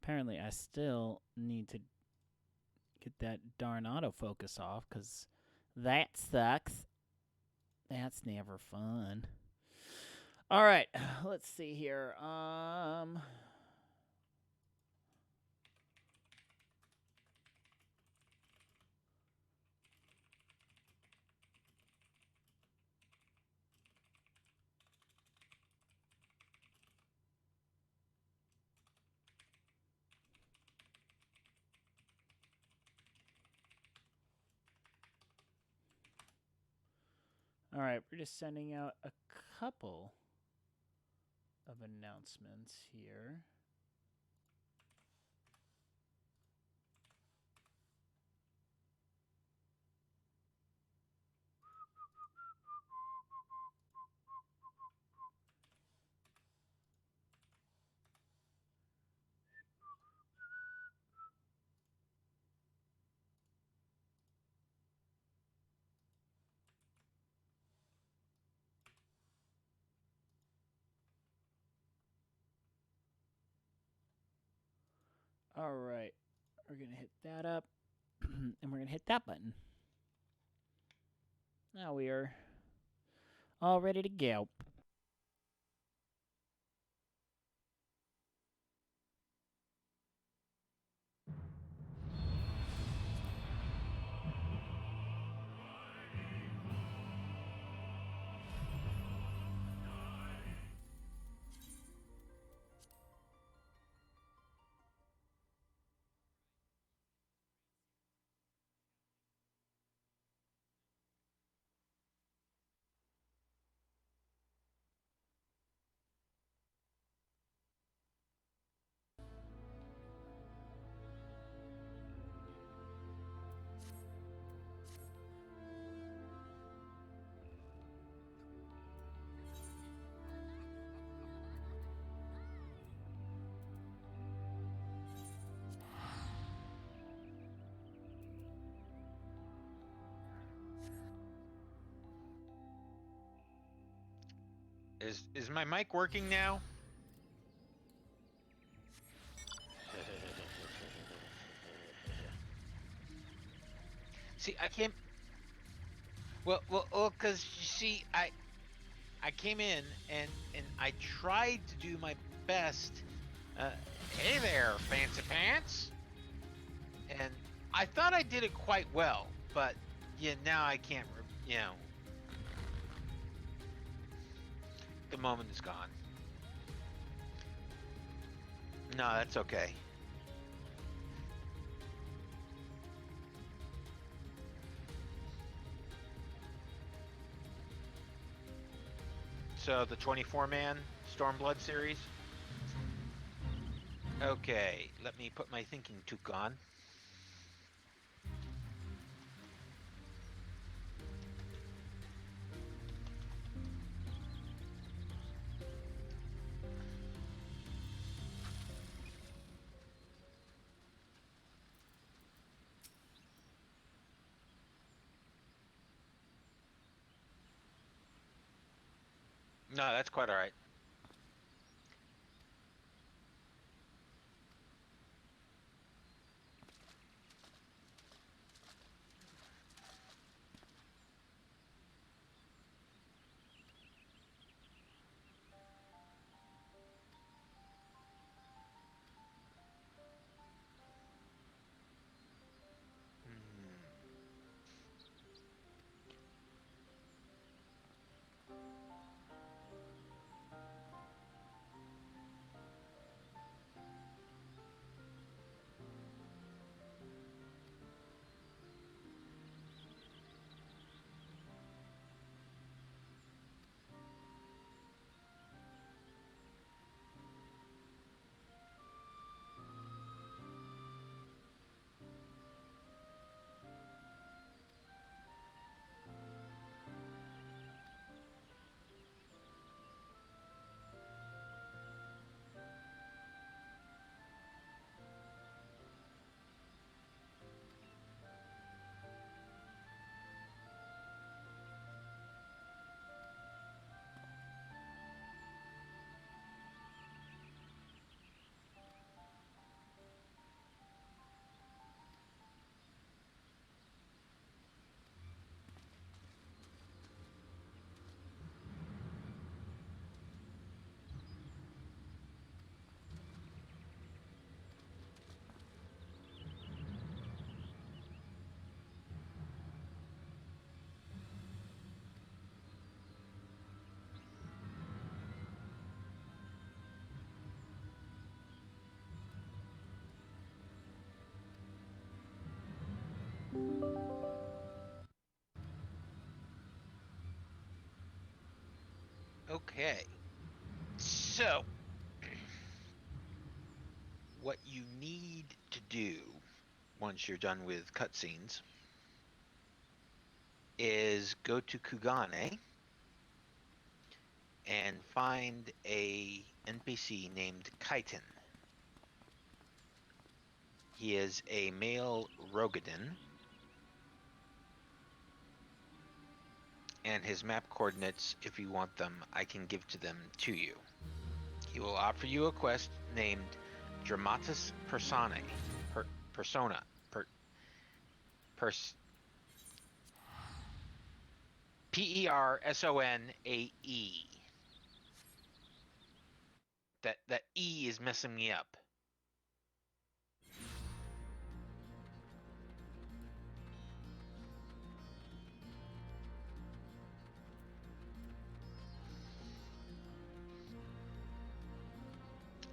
Apparently, I still need to get that darn autofocus off because that sucks. That's never fun. All right, let's see here. All right, we're just sending out a couple of announcements here. All right, we're going to hit that up, and we're going to hit that button. Now we are all ready to go. Is my mic working now? See, I can't. Well, because you see, I came in and I tried to do my best. Hey there, fancy pants. And I thought I did it quite well, but yeah, now I can't. The moment is gone. No, that's okay. So the 24-man Stormblood series. Okay, let me put my thinking toque on. No, that's quite all right. Okay. So, what you need to do once you're done with cutscenes is go to Kugane and find a NPC named Kaiten. He is a male Rogadin, and his map coordinates, if you want them, I can give them to you. He will offer you a quest named Dramatis Personae. Persona. Personae. That E is messing me up.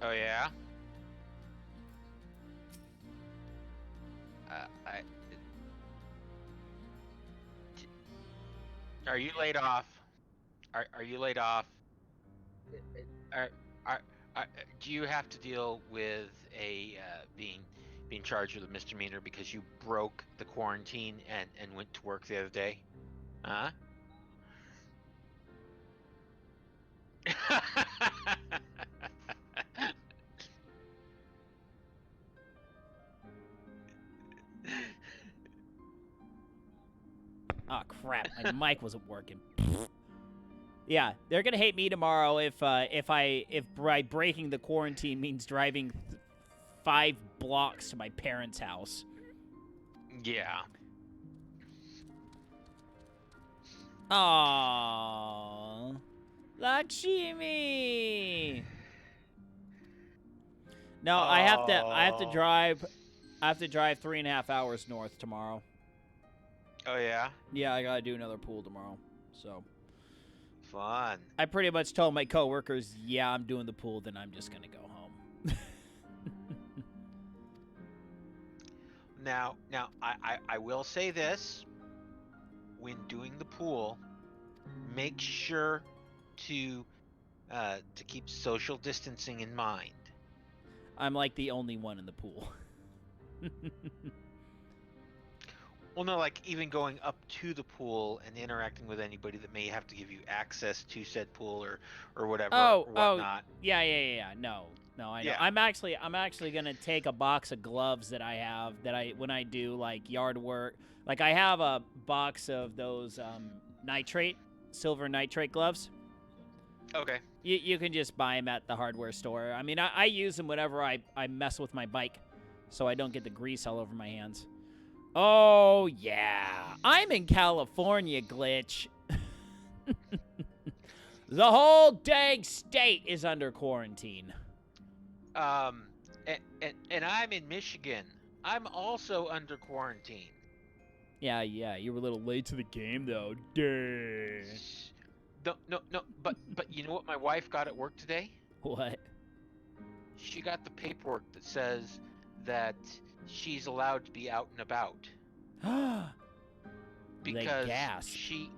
Oh yeah. I. Are you laid off? Are you laid off? Are, are, are do you have to deal with a being charged with a misdemeanor because you broke the quarantine and went to work the other day? Huh? Oh crap! My mic wasn't working. Yeah, they're gonna hate me tomorrow if by breaking the quarantine means driving 5 blocks to my parents' house. Yeah. Aww, Lakshmi. No, I have to Oh. drive. I have to drive 3.5 hours north tomorrow. Oh yeah. Yeah, I gotta do another pool tomorrow. So Fun. I pretty much told my coworkers, yeah, I'm doing the pool, then I'm just gonna go home. Now, I will say this: when doing the pool, make sure to keep social distancing in mind. I'm like the only one in the pool. Well, no, like even going up to the pool and interacting with anybody that may have to give you access to said pool or whatever or whatnot. Yeah. No, I know. Yeah. I'm actually gonna take a box of gloves that I have when I do like yard work. Like I have a box of those silver nitrate gloves. Okay. You can just buy them at the hardware store. I mean, I use them whenever I mess with my bike, so I don't get the grease all over my hands. Oh, yeah. I'm in California, Glitch. The whole dang state is under quarantine. And I'm in Michigan. I'm also under quarantine. Yeah, you were a little late to the game, though. Dang. No. But you know what my wife got at work today? What? She got the paperwork that says that she's allowed to be out and about They because gasp. she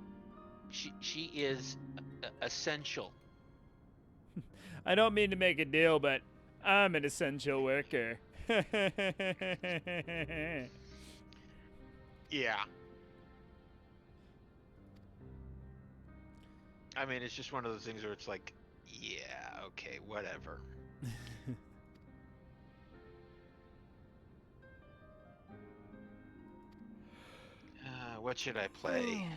is essential. I don't mean to make a deal, but I'm an essential worker. Yeah. I mean, it's just one of those things where it's like, yeah, okay, whatever. What should I play?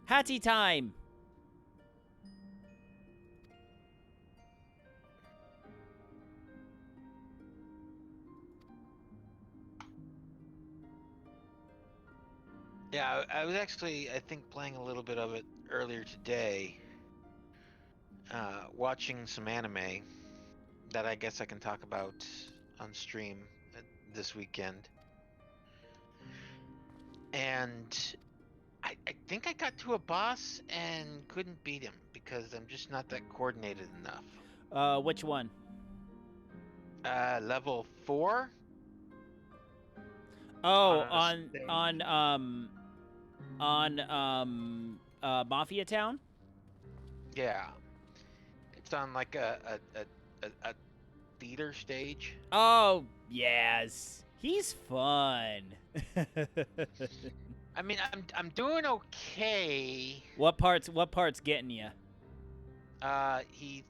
Hattie time! Yeah, I was actually, I think, playing a little bit of it earlier today. Watching some anime that I guess I can talk about on stream this weekend. And I think I got to a boss and couldn't beat him because I'm just not that coordinated enough. Which one? Level 4. Oh, On a stage. on Mafia Town. Yeah. It's on like a theater stage. Oh yes, he's fun. I mean, I'm doing okay. What parts getting you? He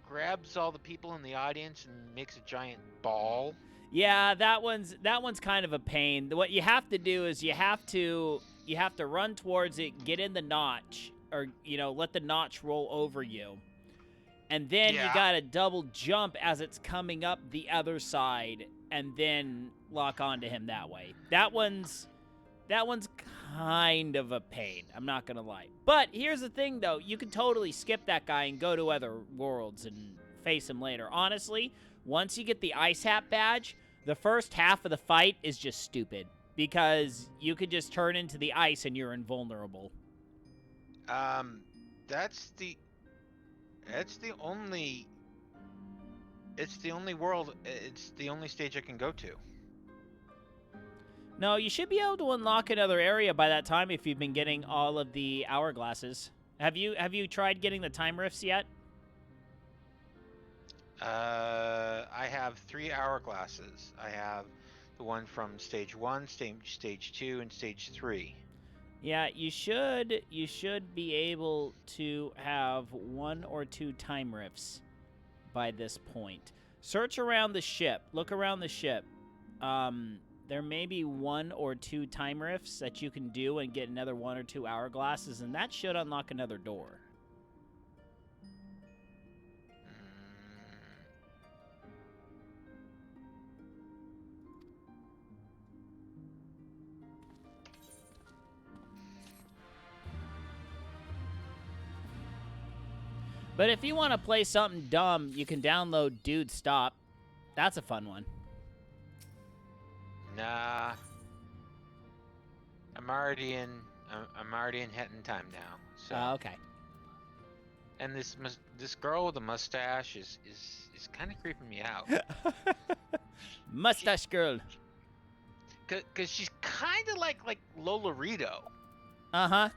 grabs all the people in the audience and makes a giant ball. Yeah, that one's kind of a pain. What you have to do is you have to run towards it, get in the notch, or let the notch roll over you, and then you Yeah. gotta double jump as it's coming up the other side, and then lock onto him that way. That one's kind of a pain. I'm not gonna lie. But here's the thing, though: you can totally skip that guy and go to other worlds and face him later. Honestly, once you get the Ice Hat badge, the first half of the fight is just stupid because you could just turn into the ice and you're invulnerable. That's the only. It's the only world. It's the only stage I can go to. No, you should be able to unlock another area by that time if you've been getting all of the hourglasses. Have you tried getting the time rifts yet? I have 3 hourglasses. I have the one from stage 1, stage 2, and stage 3. Yeah, you should be able to have 1 or 2 time rifts by this point. Search around the ship. Look around the ship. There may be 1 or 2 time rifts that you can do and get another 1 or 2 hourglasses, and that should unlock another door. But if you want to play something dumb, you can download Dude Stop. That's a fun one. Nah. I'm already in Hetton time now. So. Okay. And this girl with a mustache is kind of creeping me out. Mustache girl. Cause she's kind of like Lola Rito. Uh-huh.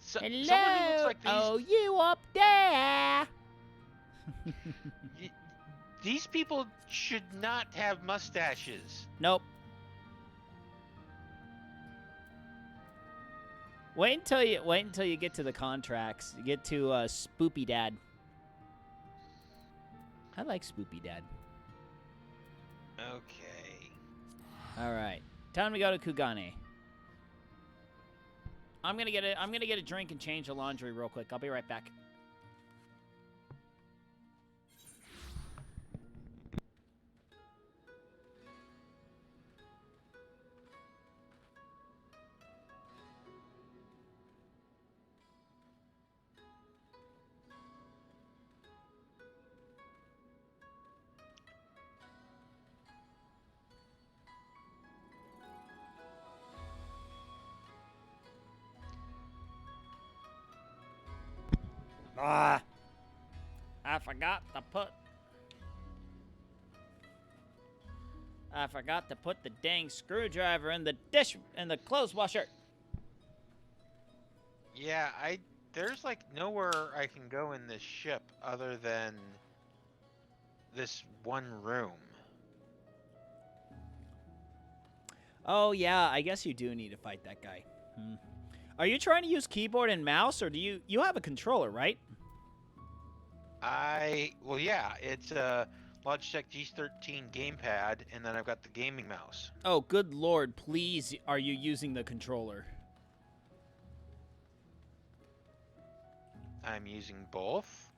So, Hello. someone who looks like these. Oh, you up there? These people should not have mustaches. Nope. Wait until you get to the contracts. You get to Spoopy Dad. I like Spoopy Dad. Okay. All right. Time to go to Kugane. I'm gonna get a drink and change the laundry real quick. I'll be right back. Ah, I forgot to put the dang screwdriver in the clothes washer. Yeah, there's like nowhere I can go in this ship other than this one room. Oh yeah, I guess you do need to fight that guy. Are you trying to use keyboard and mouse, or do you have a controller, right? Well, yeah, it's a Logitech G13 gamepad, and then I've got the gaming mouse. Oh, good lord, please, are you using the controller? I'm using both.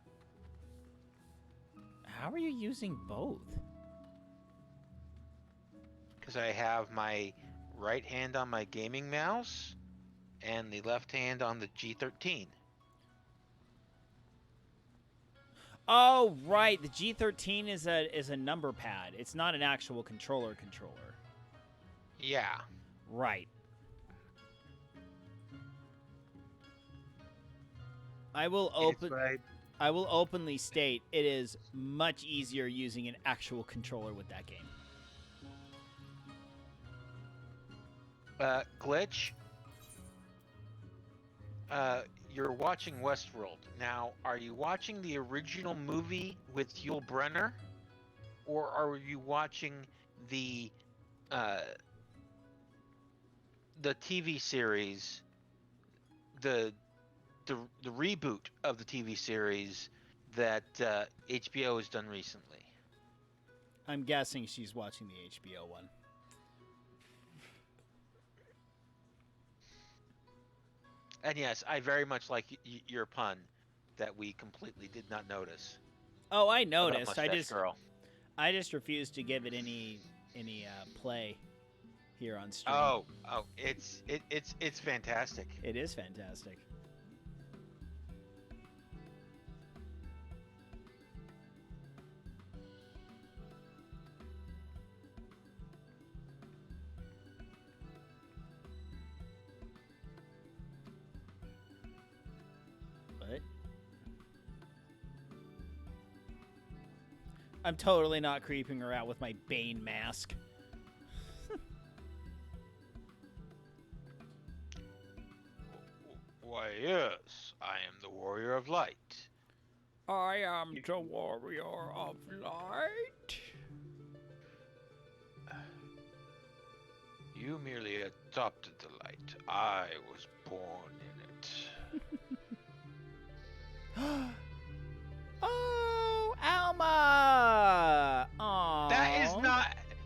How are you using both? Because I have my right hand on my gaming mouse and the left hand on the G13. Oh, right. The G13 is a number pad. It's not an actual controller. Yeah. Right. I will openly state it is much easier using an actual controller with that game. Glitch, you're watching Westworld. Now, are you watching the original movie with Yul Brynner? Or are you watching the uh, the TV series, the the reboot of the TV series that HBO has done recently? I'm guessing she's watching the HBO one. And yes, I very much like your pun that we completely did not notice Oh, I about noticed. Mustache Girl. I just refuse to give it any play here on stream. Oh, it's fantastic. It is fantastic. But I'm totally not creeping her out with my Bane mask. Why, yes, I am the Warrior of Light. I am the Warrior of Light. You merely adopted the light. I was born in it. Oh, Alma! Aww.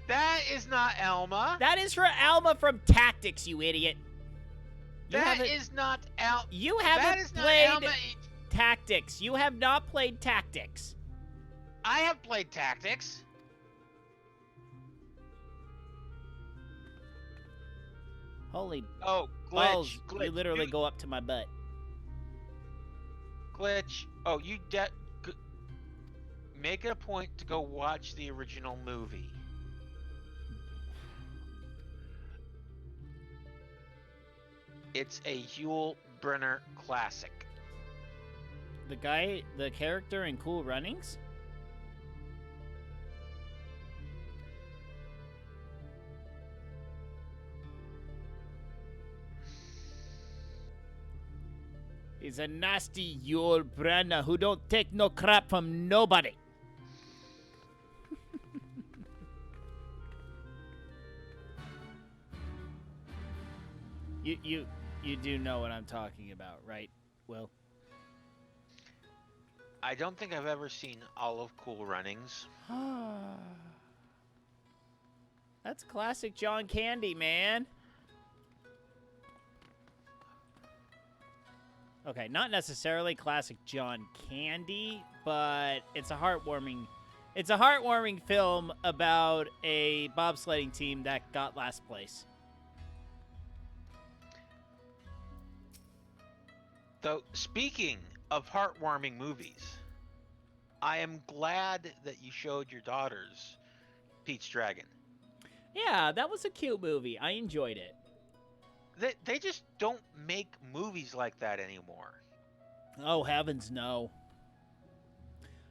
That is not Alma. That is for Alma from Tactics, you idiot. That is not Alma. You haven't played Tactics. You have not played Tactics. I have played Tactics. Holy Glitch! Glitch, you literally go up to my butt. Glitch! Oh, make it a point to go watch the original movie. It's a Yul Brynner classic. The character in Cool Runnings? He's a nasty Yul Brynner who don't take no crap from nobody. You do know what I'm talking about, right, Will? I don't think I've ever seen all of Cool Runnings. That's classic John Candy, man. Okay, not necessarily classic John Candy, but it's a heartwarming film about a bobsledding team that got last place. Though, speaking of heartwarming movies, I am glad that you showed your daughters Pete's Dragon. Yeah, that was a cute movie. I enjoyed it. They just don't make movies like that anymore. Oh, heavens no.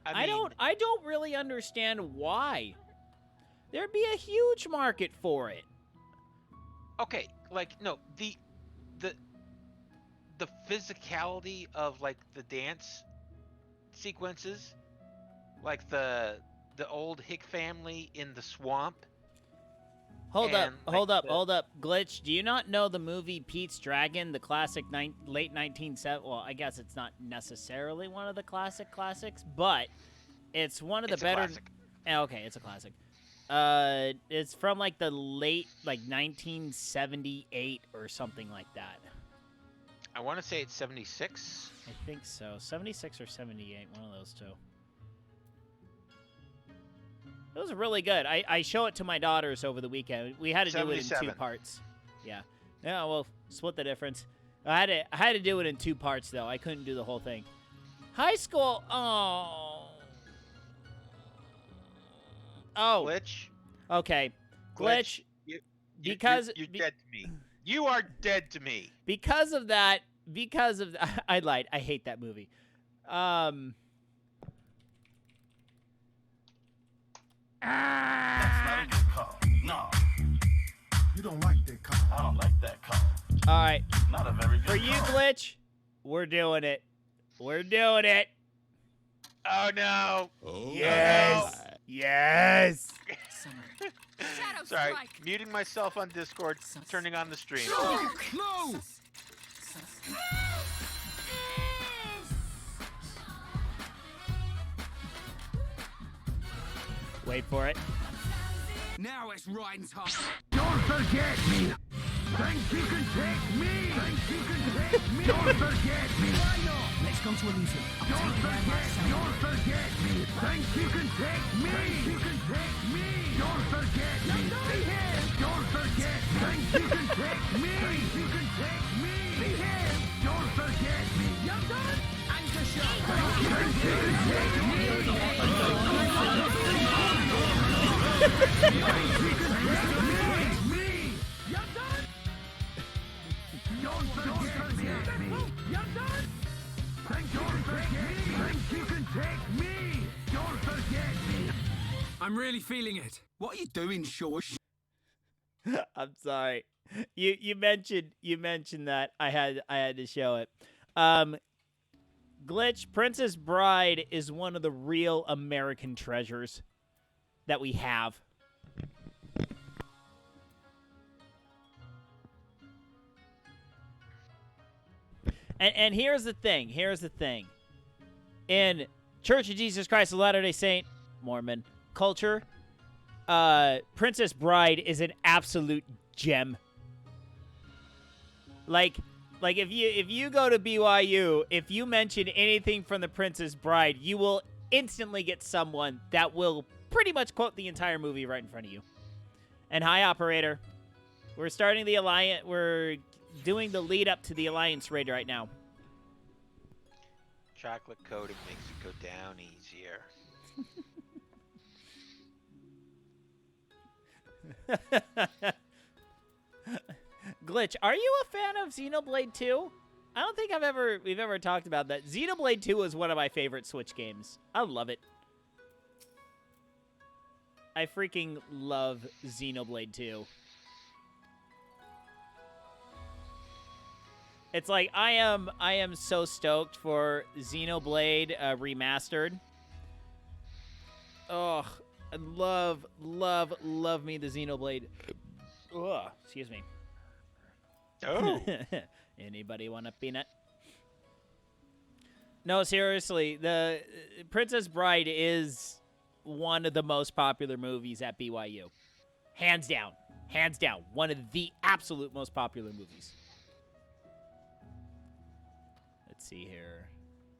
I don't really understand why. There'd be a huge market for it. Okay, like no, the physicality of like the dance sequences, like the old Hick family in the swamp. Hold up. Glitch, do you not know the movie Pete's Dragon, the classic late 1970s? Well, I guess it's not necessarily one of the classics, but it's one of the better. Okay, it's a classic. It's from like the late 1978 or something like that. I want to say it's 76. I think so. 76 or 78, one of those two. It was really good. I show it to my daughters over the weekend. We had to do it in 2 parts. Yeah. Yeah, well, split the difference. I had to do it in 2 parts, though. I couldn't do the whole thing. High school. Oh. Glitch. Okay. Glitch. Because you're dead to me. You are dead to me. Because of that. I lied. I hate that movie. That's not a good call. No. You don't like that color. I don't like that color. All right. Not a very good For you, Glitch, we're doing it. We're doing it. Oh no! Oh, Yes. no. Yes. Sorry, muting myself on Discord, turning on the stream. No! Wait for it. Now it's riding time. Don't forget me. Think you can take me. Think you can take me. Don't forget me. Let's go to Elysium. Don't forget me. Think you can take me. Think you can take me. Don't forget me. Be here. Don't forget me. Think you can take me. Think you can take me. Be here. Don't forget me. You're done. I'm just your think you can take me. Think you can take me. You're done. Don't forget me. You're done. Don't forget me. Think you can take me. Don't forget me. I'm really feeling it. What are you doing, Shosh? I'm sorry. You mentioned that I had to show it. Glitch, Princess Bride is one of the real American treasures that we have. And here's the thing. In Church of Jesus Christ of Latter-day Saint, Mormon culture, Princess Bride is an absolute gem. Like if you go to BYU, if you mention anything from the Princess Bride, you will instantly get someone that will pretty much quote the entire movie right in front of you. And hi, operator. We're starting the Alliance. We're doing the lead up to the Alliance raid right now. Chocolate coating makes it go down easier. Glitch, are you a fan of Xenoblade 2? I don't think we've ever talked about that. Xenoblade 2 is one of my favorite Switch games. I love it. I freaking love Xenoblade 2. It's like I am so stoked for Xenoblade Remastered. Oh, I love me the Xenoblade. Ugh, excuse me. Oh. Anybody want a peanut? No, seriously, the Princess Bride is one of the most popular movies at BYU. Hands down. Hands down. One of the absolute most popular movies. Let's see here.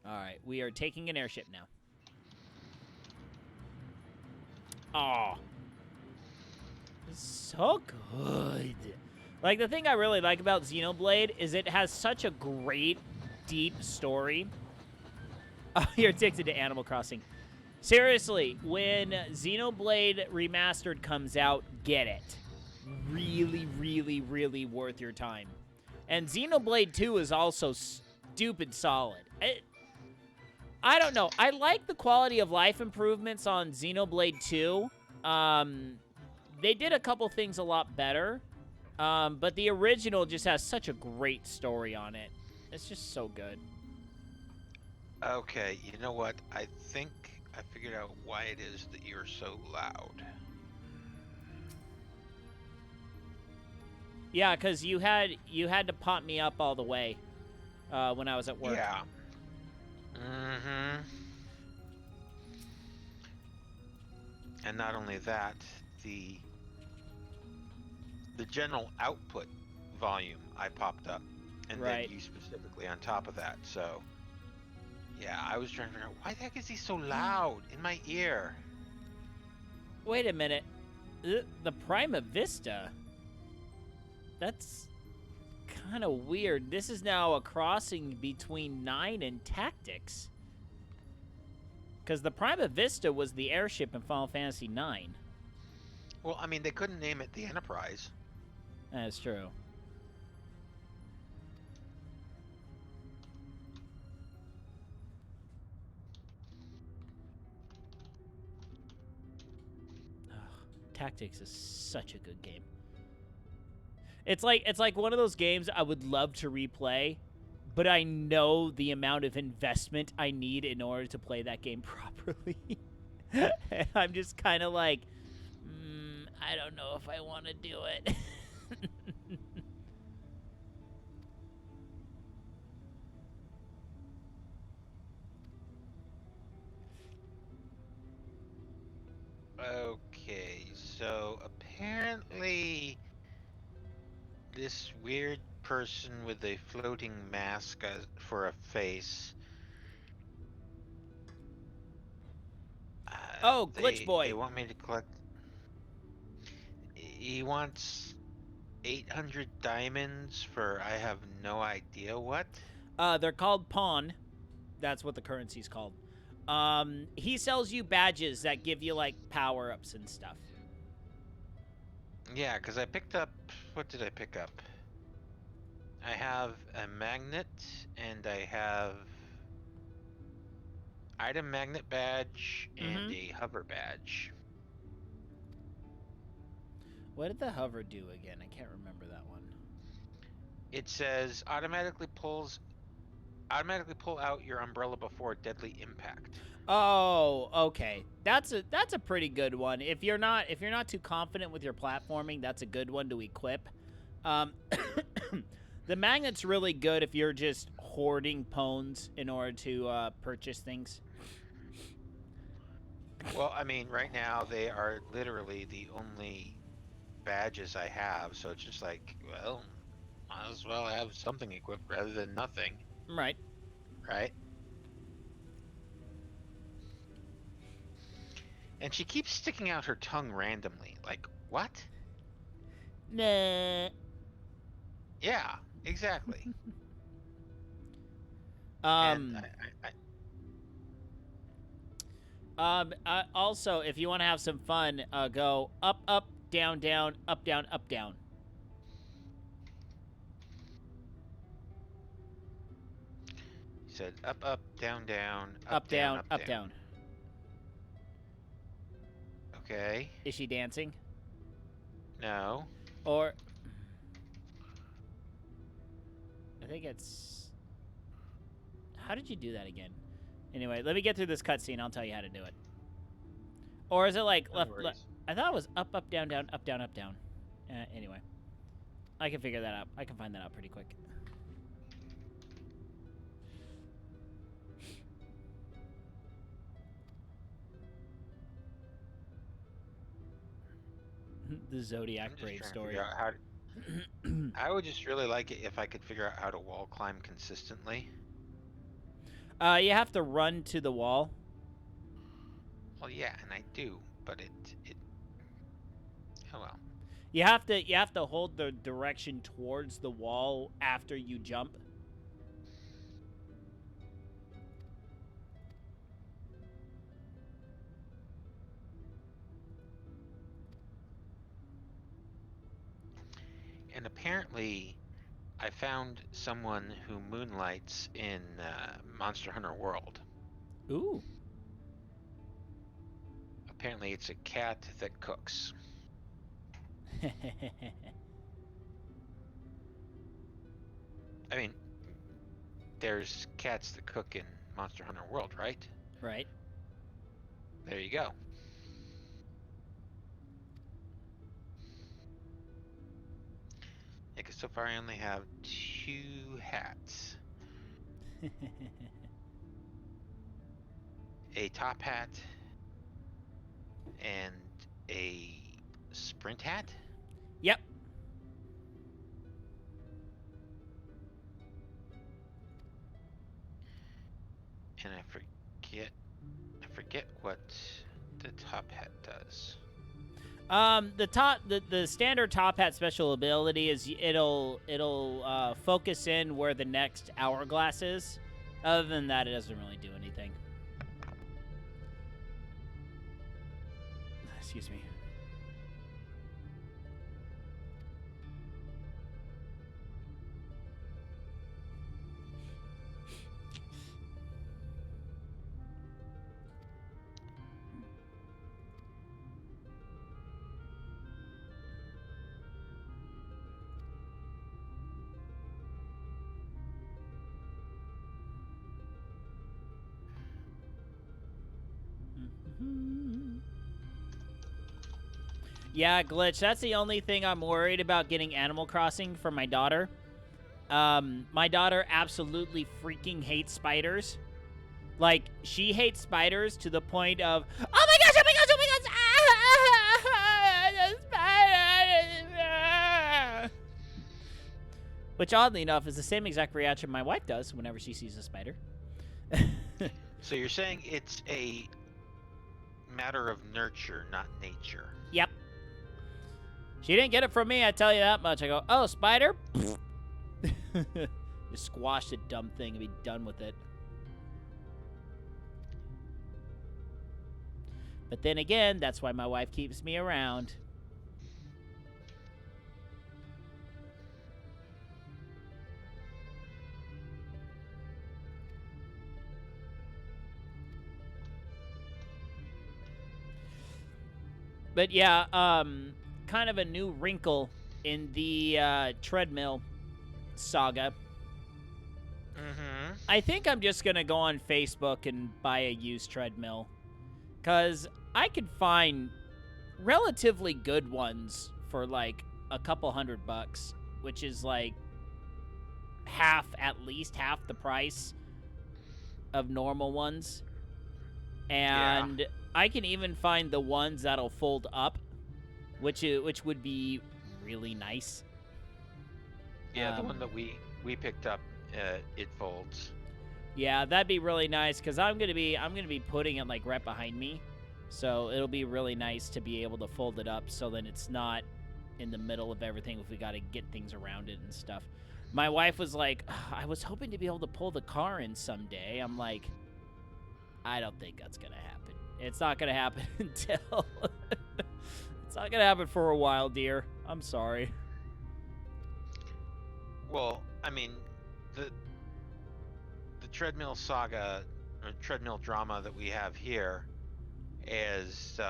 All right, we are taking an airship now. Oh. So good. Like, the thing I really like about Xenoblade is it has such a great, deep story. Oh, you're addicted to Animal Crossing. Seriously, when Xenoblade Remastered comes out, get it. Really, really, really worth your time. And Xenoblade 2 is also stupid solid. I don't know. I like the quality of life improvements on Xenoblade 2. They did a couple things a lot better. But the original just has such a great story on it. It's just so good. Okay, you know what? I think I figured out why it is that you're so loud. Yeah, because you had to pop me up all the way when I was at work. Yeah. Mm-hmm. And not only that, the general output volume I popped up, and Right. then you specifically on top of that. So, yeah, I was trying to figure out why the heck is he so loud in my ear? Wait a minute. The Prima Vista? That's kind of weird. This is now a crossing between 9 and Tactics. Because the Prima Vista was the airship in Final Fantasy 9. Well, I mean, they couldn't name it the Enterprise. That's true. Ugh, Tactics is such a good game. It's like one of those games I would love to replay, but I know the amount of investment I need in order to play that game properly. And I'm just kind of like, I don't know if I want to do it. Okay, so apparently this weird person with a floating mask for a face. Oh, Glitch They Boy. want me to collect. He wants 800 diamonds for I have no idea what. They're called Pawn. That's what the currency's called. He sells you badges that give you like power-ups and stuff. Yeah, because I picked up. What did I pick up? I have a magnet and I have item magnet badge and a hover badge. What did the hover do again? I can't remember that one. It says automatically pull out your umbrella before deadly impact. Oh, okay. That's a pretty good one. If you're not too confident with your platforming, that's a good one to equip. The magnet's really good if you're just hoarding pawns in order to purchase things. Well, I mean, right now they are literally the only badges I have, so it's just like, well, might as well have something equipped rather than nothing, Right. right? And she keeps sticking out her tongue randomly. Like, what? Nah. Yeah, exactly. And Also, if you want to have some fun, go up, up, down, down, up, down, up, down. said up, up, down, down, Up, down, down, up, up, down. down. Okay. Is she dancing? No. Or I think it's. How did you do that again? Anyway, let me get through this cutscene. I'll tell you how to do it. Or is it like No left, worries. left? I thought it was up, up, down, down, up, down, up, down. Anyway, I can figure that out. I can find that out pretty quick. The Zodiac I'm just Brave trying story. to figure out how to, I would just really like it if I could figure out how to wall climb consistently. You have to run to the wall. Well, yeah, and I do, but it oh well. You have to hold the direction towards the wall after you jump. And apparently, I found someone who moonlights in Monster Hunter World. Ooh. Apparently, it's a cat that cooks. I mean, there's cats that cook in Monster Hunter World, right? Right. There you go. Yeah, 'cause so far I only have 2 hats. A top hat and a sprint hat. Yep. And I forget what the top hat does. The standard top hat special ability is it'll focus in where the next hourglass is. Other than that, it doesn't really do anything. Excuse me. Yeah, Glitch, that's the only thing I'm worried about getting Animal Crossing for my daughter. My daughter absolutely freaking hates spiders. Like, she hates spiders to the point of, oh my gosh, oh my gosh, oh my gosh, the spider. Which, oddly enough, is the same exact reaction my wife does whenever she sees a spider. So you're saying it's a matter of nurture, not nature. Yep. She didn't get it from me, I tell you that much. I go, oh, spider? Just squash the dumb thing and be done with it. But then again, that's why my wife keeps me around. But yeah, kind of a new wrinkle in the treadmill saga. Mm-hmm. I think I'm just going to go on Facebook and buy a used treadmill. Because I could find relatively good ones for like a couple $100, which is like at least half the price of normal ones. And I can even find the ones that'll fold up, which would be really nice. Yeah, the one that we picked up, it folds. Yeah, that'd be really nice because I'm gonna be putting it like right behind me, so it'll be really nice to be able to fold it up so that it's not in the middle of everything if we got to get things around it and stuff. My wife was like, I was hoping to be able to pull the car in someday. I'm like, I don't think that's gonna happen. It's not gonna happen until it's not gonna happen for a while, dear. I'm sorry. Well, I mean, the treadmill saga or treadmill drama that we have here is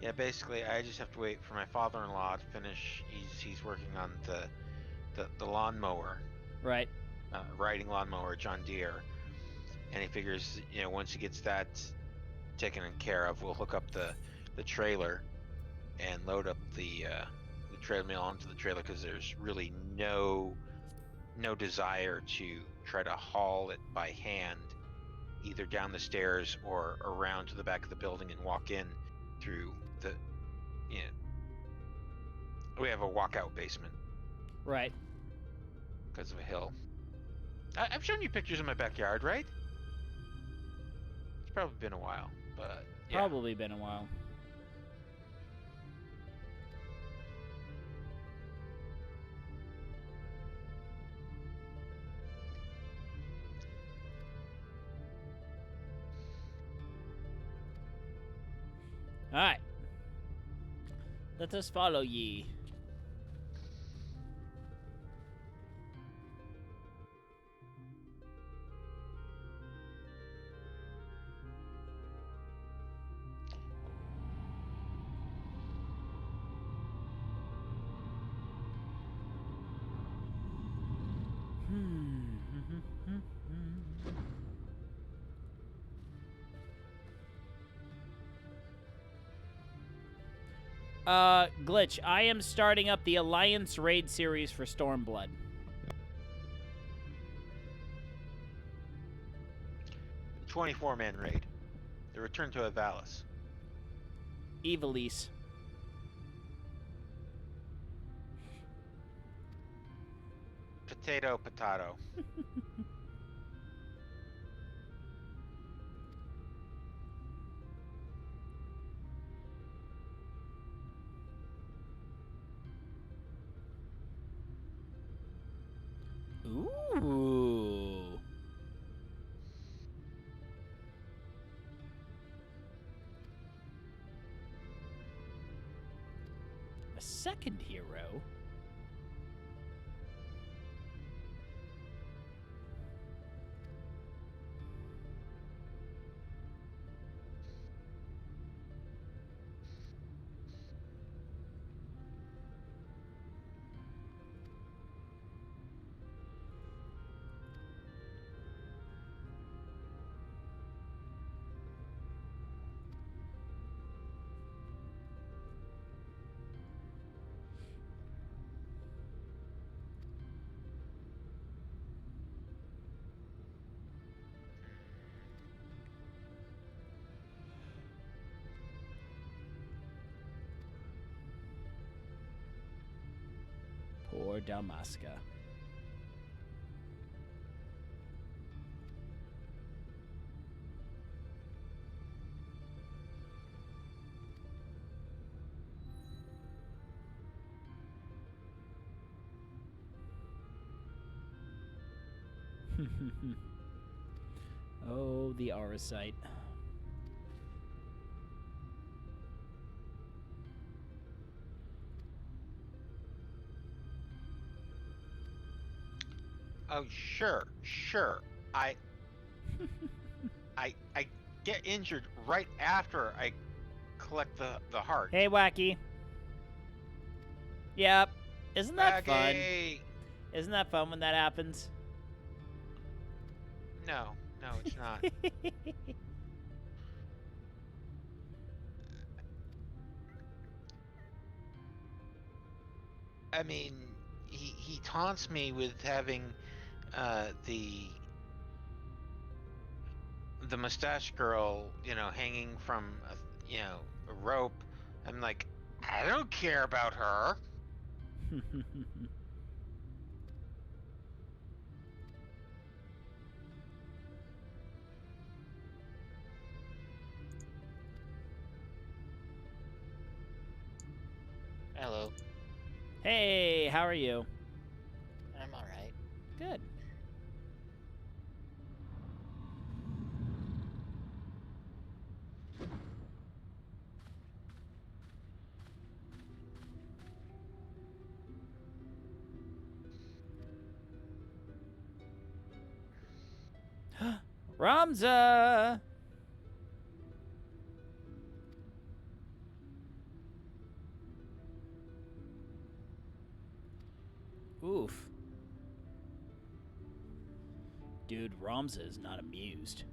yeah, basically I just have to wait for my father-in-law to finish. He's working on the lawnmower, Right. riding lawnmower, John Deere, and he figures, you know, once he gets that taken care of, we'll hook up the trailer and load up the treadmill onto the trailer, because there's really no desire to try to haul it by hand either down the stairs or around to the back of the building and walk in through the, you know, we have a walkout basement Right. because of a hill. I've shown you pictures of my backyard, right? It's probably been a while, but yeah. Probably been a while. Alright. Let us follow ye. Glitch, I am starting up the Alliance raid series for Stormblood. 24-man raid. The return to Avalis. Evilise. Potato. Ooh. A second hero? or Dalmasca. Oh, the Auracite. Oh, sure. I get injured right after I collect the heart. Hey, Wacky. Yep. Isn't that fun? Okay. Isn't that fun when that happens? No, it's not. I mean, he taunts me with having the mustache girl, hanging from a rope. I'm like, I don't care about her. Hello. Hey, how are you? I'm alright. Good. Ramza! Oof. Dude, Ramza is not amused.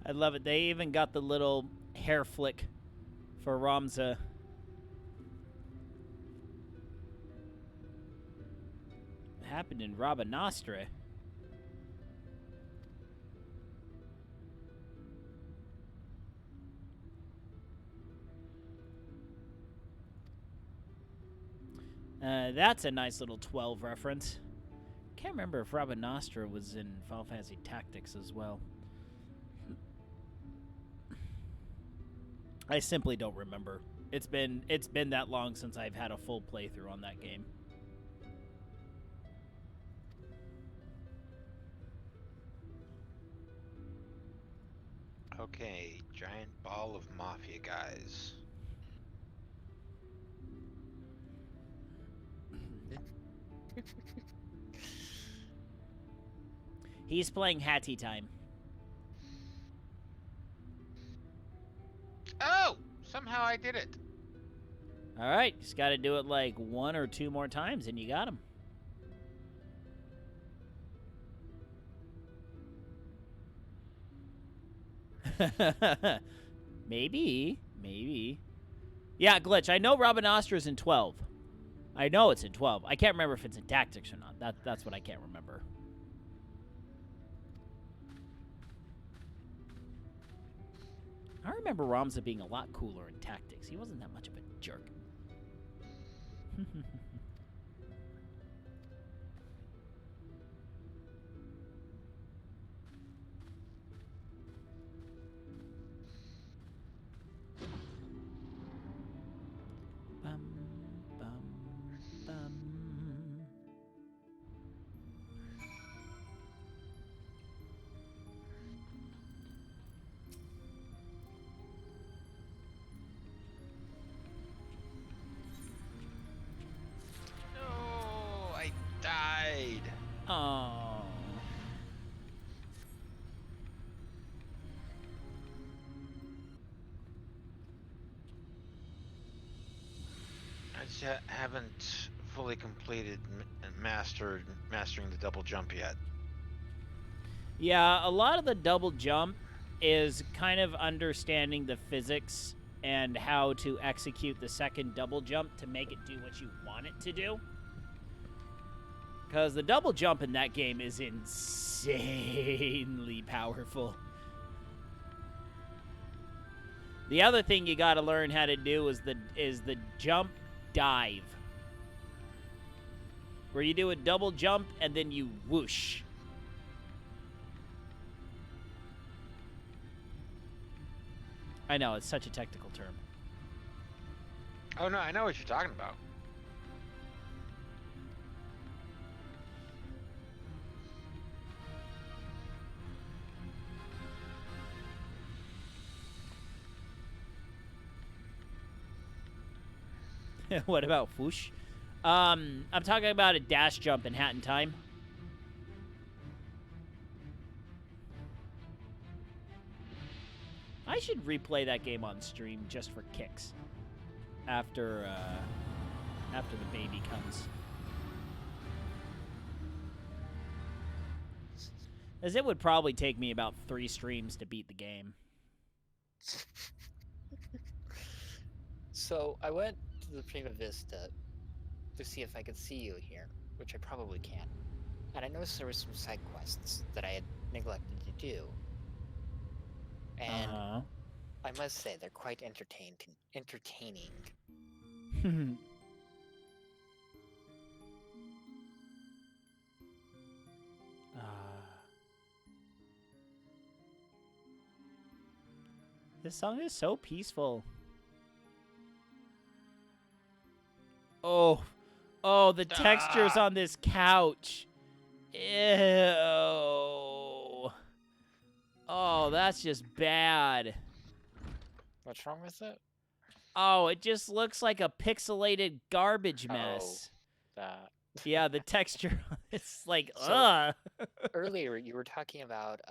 I love it. They even got the little hair flick for Ramza. It happened in Rabanastre. That's a nice little 12 reference. Can't remember if Rabanastre was in Final Fantasy Tactics as well. I simply don't remember. It's been that long since I've had a full playthrough on that game. Okay, giant ball of mafia guys. He's playing Hattie Time. Oh, somehow I did it. All right, just got to do it like 1 or 2 more times, and you got him. Maybe. Yeah, Glitch. I know Rabanastre is in 12. I know it's in 12. I can't remember if it's in Tactics or not. That's what I can't remember. I remember Ramza being a lot cooler in Tactics. He wasn't that much of a jerk. Bum, bum, bum. No, I died. Oh. I just haven't fully completed mastering the double jump yet. Yeah, a lot of the double jump is kind of understanding the physics and how to execute the second double jump to make it do what you want it to do. Because the double jump in that game is insanely powerful. The other thing you gotta learn how to do is the jump dive. Where you do a double jump and then you whoosh. I know, it's such a technical term. Oh no, I know what you're talking about. What about whoosh? I'm talking about a dash jump in Hat in Time. I should replay that game on stream just for kicks. After the baby comes. As it would probably take me about 3 streams to beat the game. So I went to the Prima Vista to see if I could see you here, which I probably can. And I noticed there were some side quests that I had neglected to do. And I must say, they're quite entertaining. This song is so peaceful. Oh, the textures on this couch. Ew. Oh, that's just bad. What's wrong with it? Oh, it just looks like a pixelated garbage mess. That. Yeah, the texture. It's like, So- ugh. Earlier, you were talking about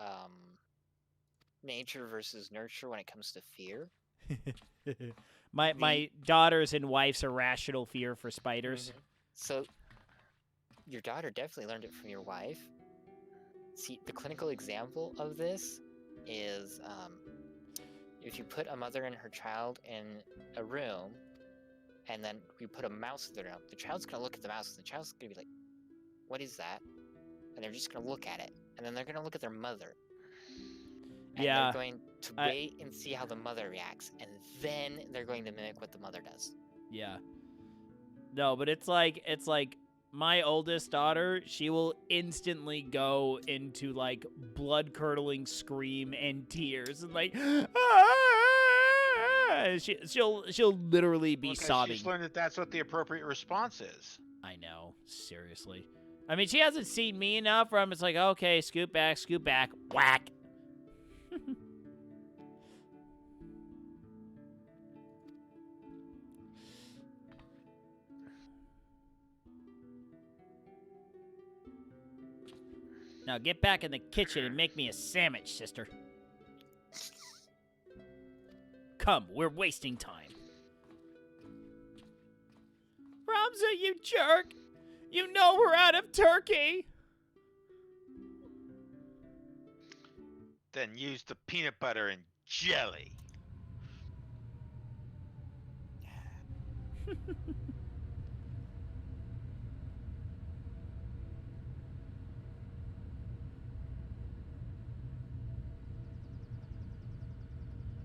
nature versus nurture when it comes to fear. My daughter's and wife's irrational fear for spiders. So, your daughter definitely learned it from your wife. See, the clinical example of this is if you put a mother and her child in a room, and then we put a mouse in the room, the child's going to look at the mouse, and the child's going to be like, what is that? And they're just going to look at it. And then they're going to look at their mother. And Yeah, they're going to wait and see how the mother reacts. And then they're going to mimic what the mother does. Yeah. No, but it's like my oldest daughter, she will instantly go into like blood-curdling scream and tears and like she'll literally be sobbing. She's learned that that's what the appropriate response is. I know, seriously. I mean, she hasn't seen me enough where I'm just like, okay, scoot back, whack. Now get back in the kitchen and make me a sandwich, sister. Come, we're wasting time. Ramza, you jerk! You know we're out of turkey! Then use the peanut butter and jelly.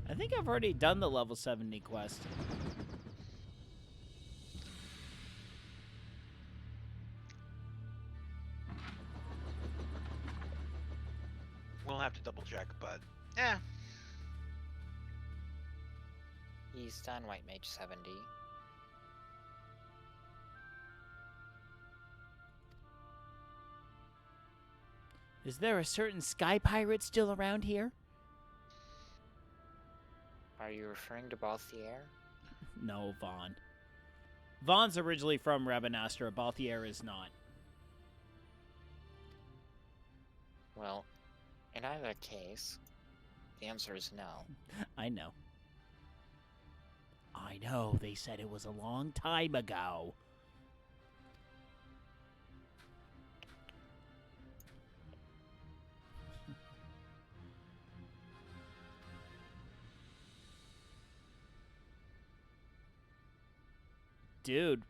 I think I've already done the level 70 quest. We'll have to double check, but yeah. He's done White Mage 70. Is there a certain sky pirate still around here? Are you referring to Balthier? No, Vaughn. Vaughn's originally from Rabanastra. Balthier is not. Well, in either case, the answer is no. I know. I know, they said it was a long time ago. Dude,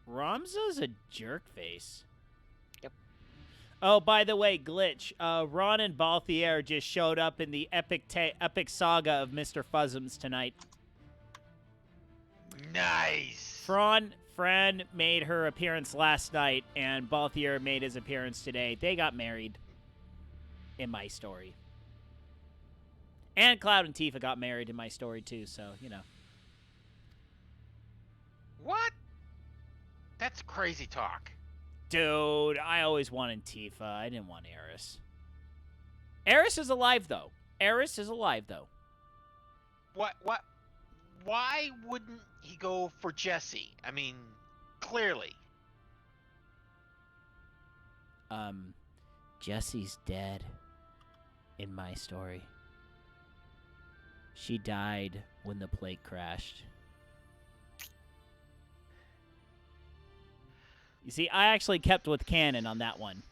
Ramza's a jerk face. Yep. Oh, by the way, glitch. Ron and Balthier just showed up in the epic saga of Mr. Fuzzums tonight. Nice. Fran made her appearance last night, and Balthier made his appearance today. They got married in my story. And Cloud and Tifa got married in my story, too, so, you know. What? That's crazy talk. Dude, I always wanted Tifa. I didn't want Eris. Eris is alive, though. What? Why wouldn't he go for Jesse? I mean, clearly. Jesse's dead in my story. She died when the plate crashed. You see, I actually kept with canon on that one.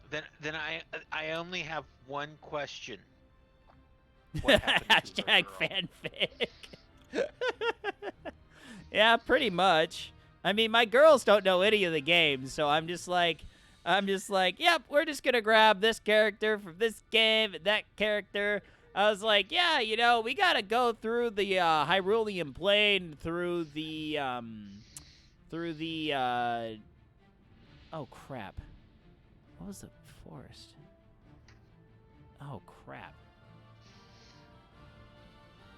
Then I only have one question. What happened to her Hashtag girl? fanfic. Yeah, pretty much. I mean, my girls don't know any of the games, so I'm just like, yep, we're just gonna grab this character from this game and that character. I was like, yeah, you know, we gotta go through the Hyrulean Plain, through the oh crap, what was the forest? Oh crap.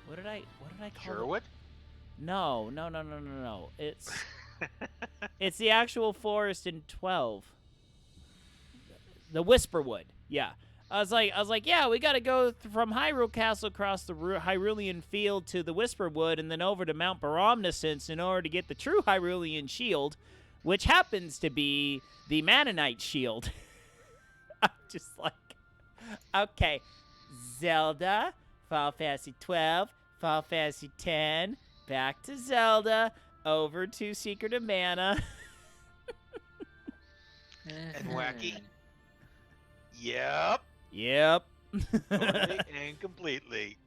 What did I call it? Sherwood? No. It's the actual forest in 12. The Whisperwood. Yeah. I was like, yeah, we got to go from Hyrule Castle across the Hyrulean Field to the Whisperwood and then over to Mount Baramnescence in order to get the true Hyrulean shield, which happens to be the Mannonite shield. I'm just like, okay, Zelda, Final Fantasy 12, Final Fantasy 10, back to Zelda, over to Secret of Mana. And Wacky? Yep. Totally and completely.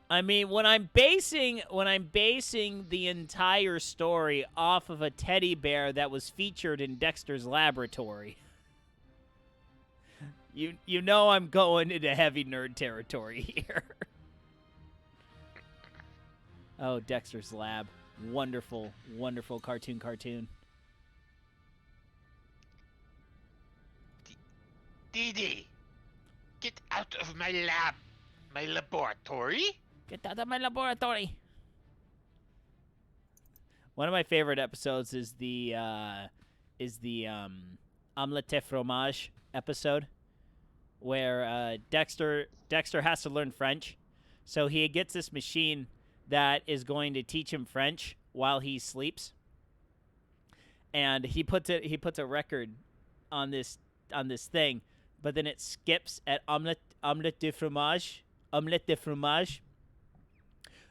I mean, when I'm basing the entire story off of a teddy bear that was featured in Dexter's laboratory, you know I'm going into heavy nerd territory here. Oh, Dexter's Lab. Wonderful, wonderful cartoon. Dee, get out of my lab. My laboratory? Get out of my laboratory. One of my favorite episodes is the omelette et fromage episode, where Dexter has to learn French, so he gets this machine that is going to teach him French while he sleeps, and he puts a record on this thing, but then it skips at omelette de fromage.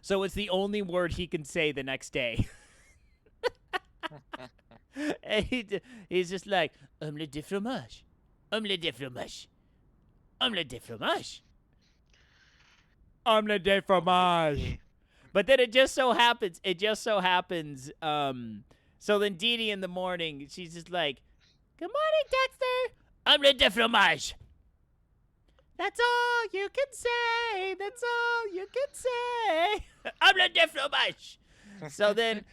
So it's the only word he can say the next day. And he's just like, omelette de fromage. Omelette de fromage. Omelette de fromage. Omelette de fromage. But then it just so happens, so then Dee Dee in the morning, she's just like, good morning, Dexter. Omelette de fromage. That's all you can say. That's all you can say. Omelette de fromage. So then,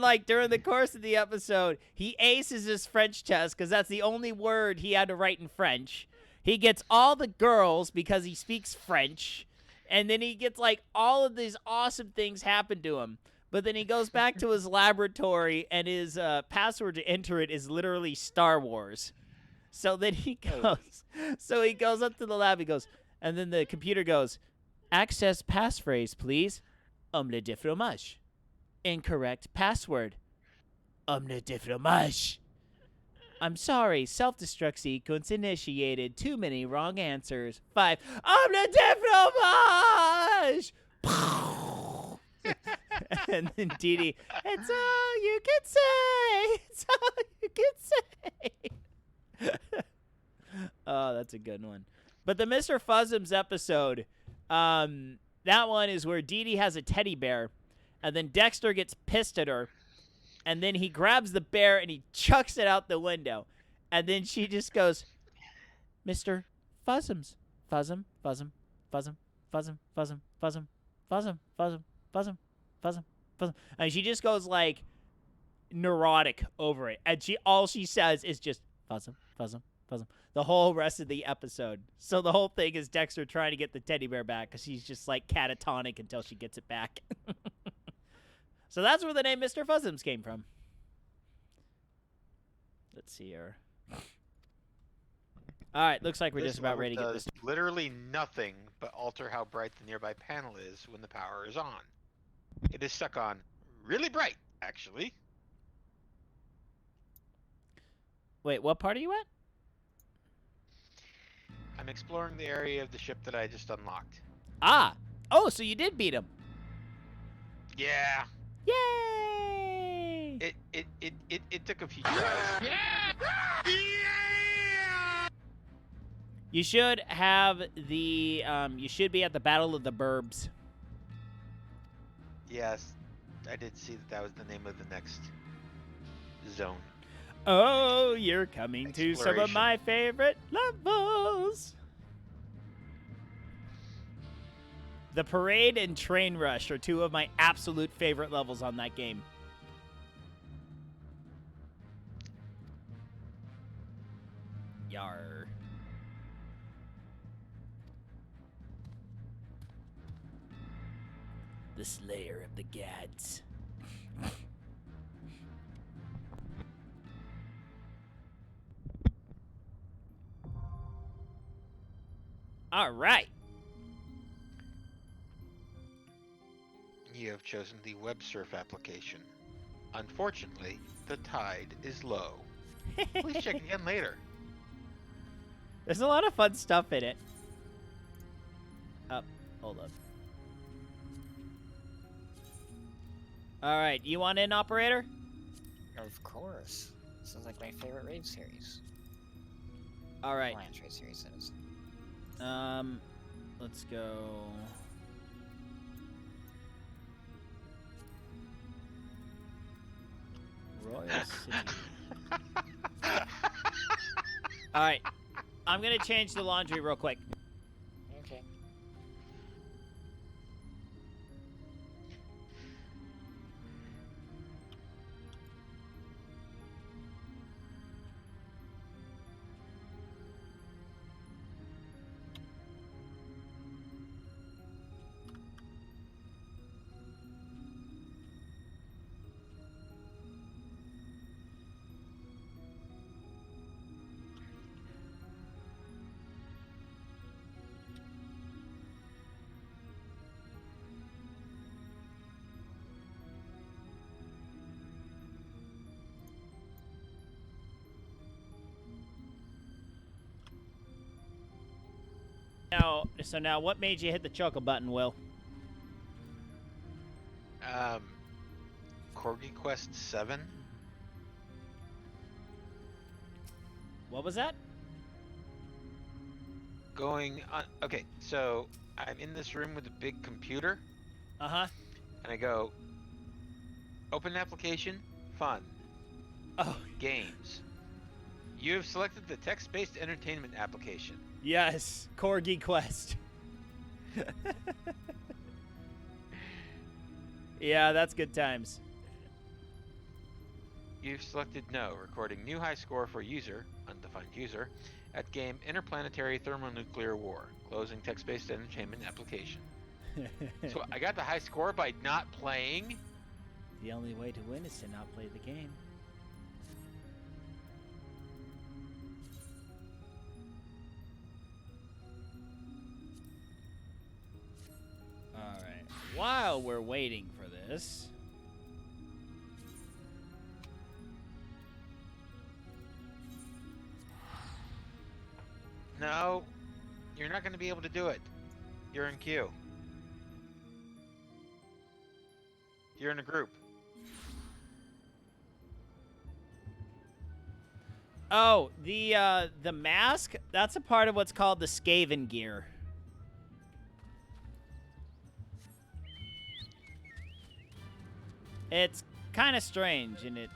like, during the course of the episode, he aces his French test because that's the only word he had to write in French. He gets all the girls because he speaks French. And then he gets, like, all of these awesome things happen to him. But then he goes back to his laboratory, and his password to enter it is literally Star Wars. So then he goes up to the lab, he goes, and then the computer goes, access passphrase, please. Omelette de fromage. Incorrect password. Omelette de fromage. I'm sorry, self-destruct sequence initiated. Too many wrong answers. 5. Omelette de fromage! And then Dee Dee, it's all you can say. It's all you can say. Oh, that's a good one. But the Mr. Fuzzums episode, That one is where Dee Dee has a teddy bear, and then Dexter gets pissed at her, and then he grabs the bear and he chucks it out the window. And then she just goes, Mr. Fuzzums. Fuzzum, fuzzum, fuzzum, fuzzum, fuzzum, fuzzum, fuzzum, fuzzum, fuzzum, fuzzum, fuzzum. And she just goes like neurotic over it. And all she says is just fuzzum, fuzzum, fuzzum. The whole rest of the episode. So the whole thing is Dexter trying to get the teddy bear back because she's just like catatonic until she gets it back. So that's where the name Mr. Fuzzums came from. Let's see here. All right, looks like we're just about ready to get this. Literally nothing but alter how bright the nearby panel is when the power is on. It is stuck on really bright, actually. Wait, what part are you at? I'm exploring the area of the ship that I just unlocked. Ah! Oh, so you did beat him. Yeah. Yay! It took a few tries. You should have the, you should be at the Battle of the Burbs. Yes, I did see that was the name of the next zone. Oh, you're coming to some of Exploration. my favorite levels. The Parade and Train Rush are two of my absolute favorite levels on that game. Yar. The Slayer of the Gads. All right. You have chosen the web surf application. Unfortunately, the tide is low. Please check again later. There's a lot of fun stuff in it. Oh, hold up. All right, you want in, operator? Of course. Sounds like my favorite raid series. All right. Alliance raid series, that is. Let's go. Royal City. All right. I'm going to change the laundry real quick. Okay. So now what made you hit the choco button, Will? Corgi Quest 7. What was that? Going on. Okay, so I'm in this room with a big computer, Uh-huh. and I go, open application, fun, Oh, games. You have selected the text-based entertainment application. yes. Corgi Quest. Yeah, that's good times. You've selected no, recording new high score for user, undefined user, at game Interplanetary Thermonuclear War, closing text-based entertainment application. So I got the high score by not playing? The only way to win is to not play the game. Alright. While we're waiting for this... No, you're not going to be able to do it. You're in queue. You're in a group. Oh, the mask? That's a part of what's called the Skaven gear. It's kind of strange, and it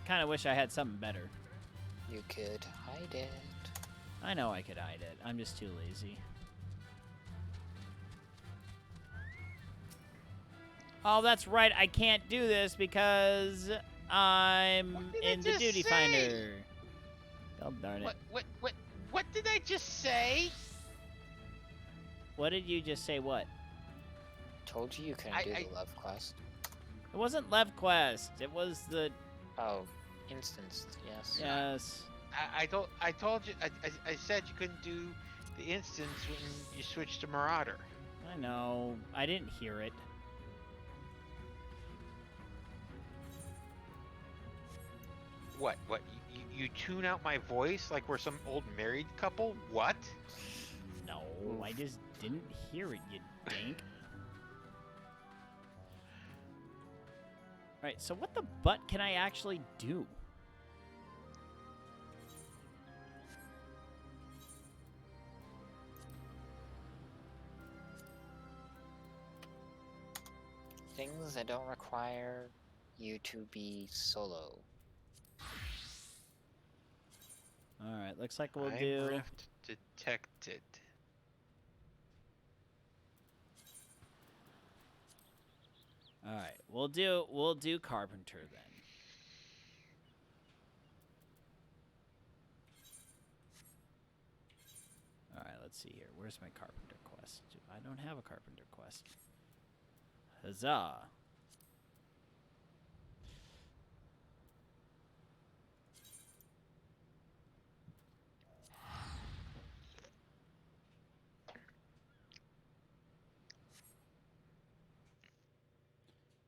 kind of wish I had something better. You could hide it. I know I could hide it. I'm just too lazy. Oh, that's right. I can't do this because I'm What did I in the just duty say? finder. Oh, darn it. What did I just say? What did you just say? What? Told you couldn't do the love quest. It wasn't Lev Quest. It was the... Oh, instanced, yes. Yes. I told you. I said you couldn't do the instance when you switched to Marauder. I know. I didn't hear it. What? You tune out my voice like we're some old married couple? What? No, I just didn't hear it, you dink. Alright, so what the butt can I actually do? Things that don't require you to be solo. Alright, looks like we'll Time do... rift detected. Alright, we'll do Carpenter then. Alright, let's see here. Where's my Carpenter quest? I don't have a Carpenter quest. Huzzah!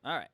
Alright.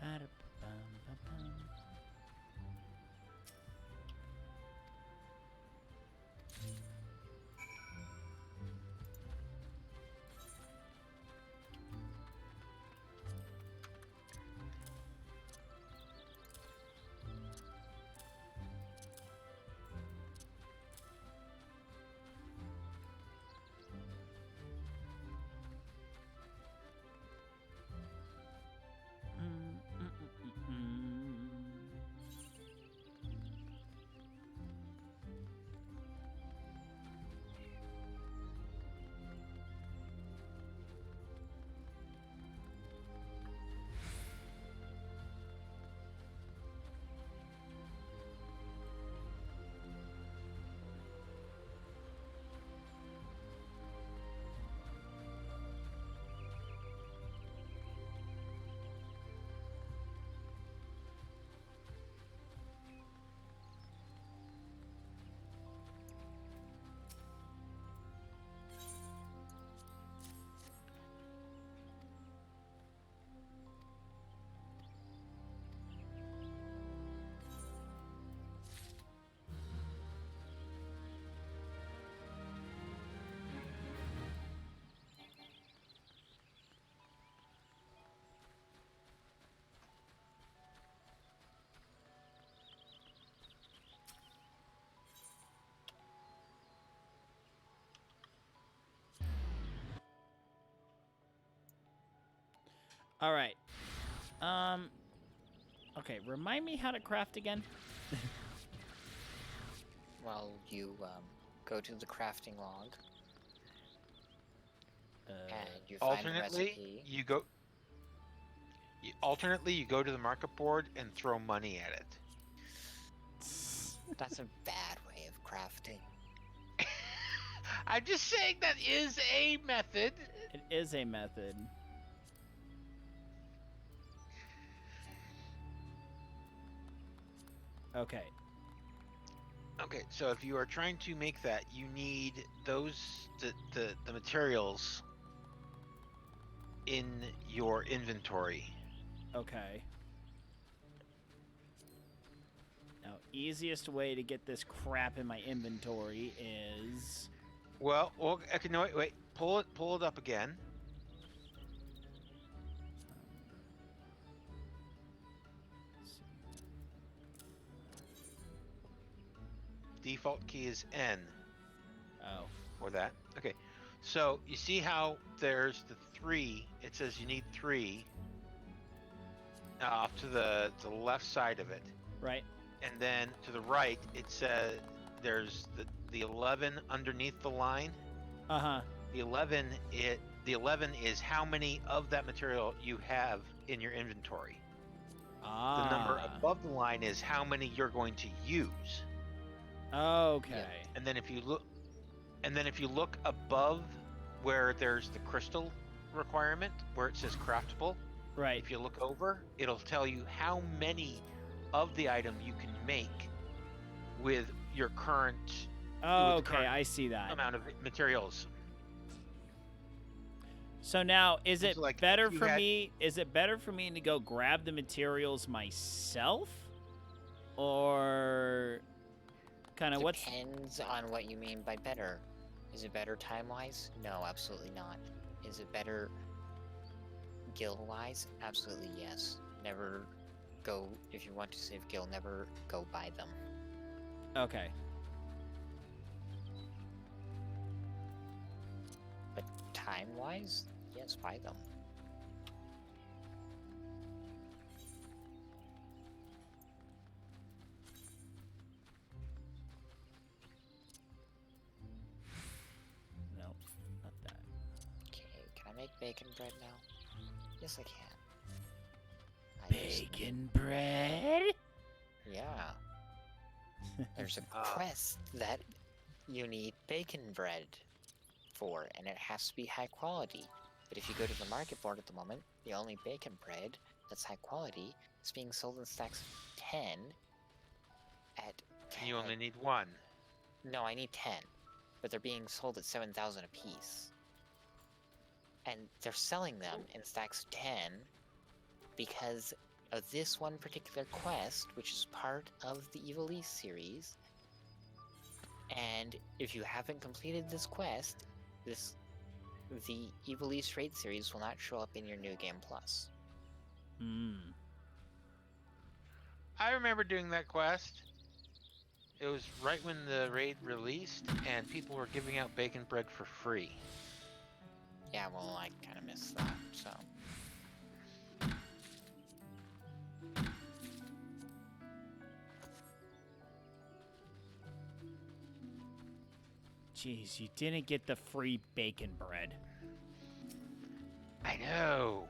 Ba-da-bum-ba-bum. All right. Okay, remind me how to craft again. Well, you go to the crafting log and you find a recipe. Alternately, you go to the market board and throw money at it. That's a bad way of crafting. I'm just saying that is a method. It is a method. Okay. Okay, so if you are trying to make that, you need the materials in your inventory. Okay. Now, easiest way to get this crap in my inventory is... Well, okay, no, wait. Pull it up again. Default key is N. Oh. For that. Okay. So you see how there's the 3. It says you need 3 off to the left side of it. Right. And then to the right, it says there's the 11 underneath the line. Uh-huh. The 11 is how many of that material you have in your inventory. Ah. The number above the line is how many you're going to use. Okay. Yeah. And then if you look above where there's the crystal requirement, where it says craftable, Right. if you look over, it'll tell you how many of the item you can make with your current Okay, I see that. amount of materials. So now, is it So, like, better if you for had- me? Is it better for me to go grab the materials myself, or kind of what's? Depends on what you mean by better. Is it better time-wise? No, absolutely not. Is it better guild-wise? Absolutely yes. Never go, if you want to save guild, never go buy them. Okay. But time-wise, yes, buy them. No, not that. Okay, can I make bacon bread now? Yes, I can. Bacon bread. Yeah. There's a Ah. quest that you need bacon bread for, and it has to be high quality. But if you go to the market board at the moment, the only bacon bread that's high quality is being sold in stacks of 10 at 10. And you only need 1. No, I need 10. But they're being sold at 7,000 apiece. And they're selling them in stacks of 10 because of this one particular quest, which is part of the Evil East series. And if you haven't completed this quest, the Evil East raid series will not show up in your New Game Plus. Hmm. I remember doing that quest. It was right when the raid released, and people were giving out bacon bread for free. Yeah, well, I kind of missed that, so. Jeez, you didn't get the free bacon bread. I know.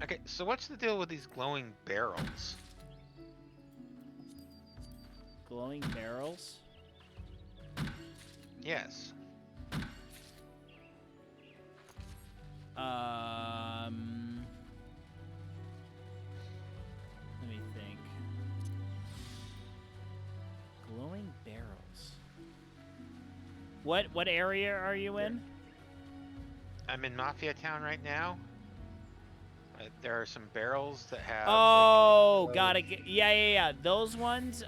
Okay, so what's the deal with these glowing barrels? Glowing barrels. Yes. Let me think. Glowing barrels. What area are you in? I'm in Mafia Town right now. There are some barrels that have. Oh, like, gotta get. Yeah. Those ones.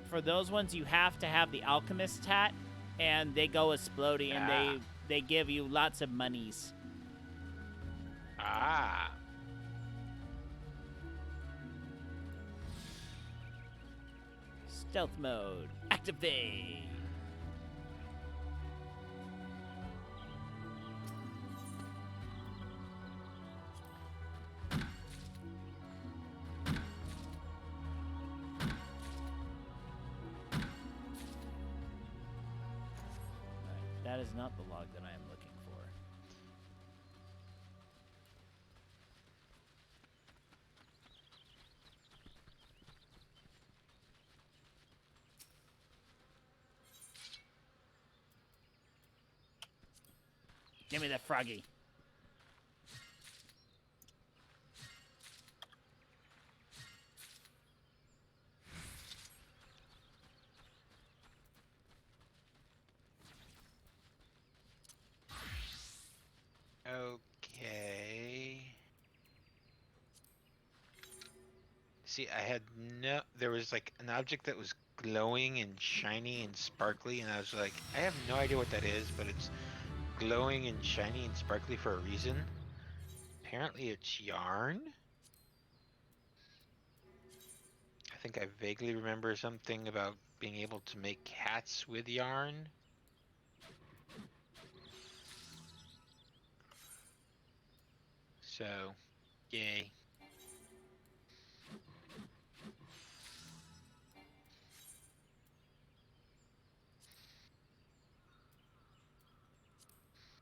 For those ones, you have to have the alchemist hat, and they go exploding, and they give you lots of monies. Ah. Stealth mode activate. That is not the log that I am looking for. Give me that froggy. Okay. See, I had no. There was like an object that was glowing and shiny and sparkly, and I was like, I have no idea what that is, but it's glowing and shiny and sparkly for a reason. Apparently, it's yarn. I think I vaguely remember something about being able to make hats with yarn. So, yay.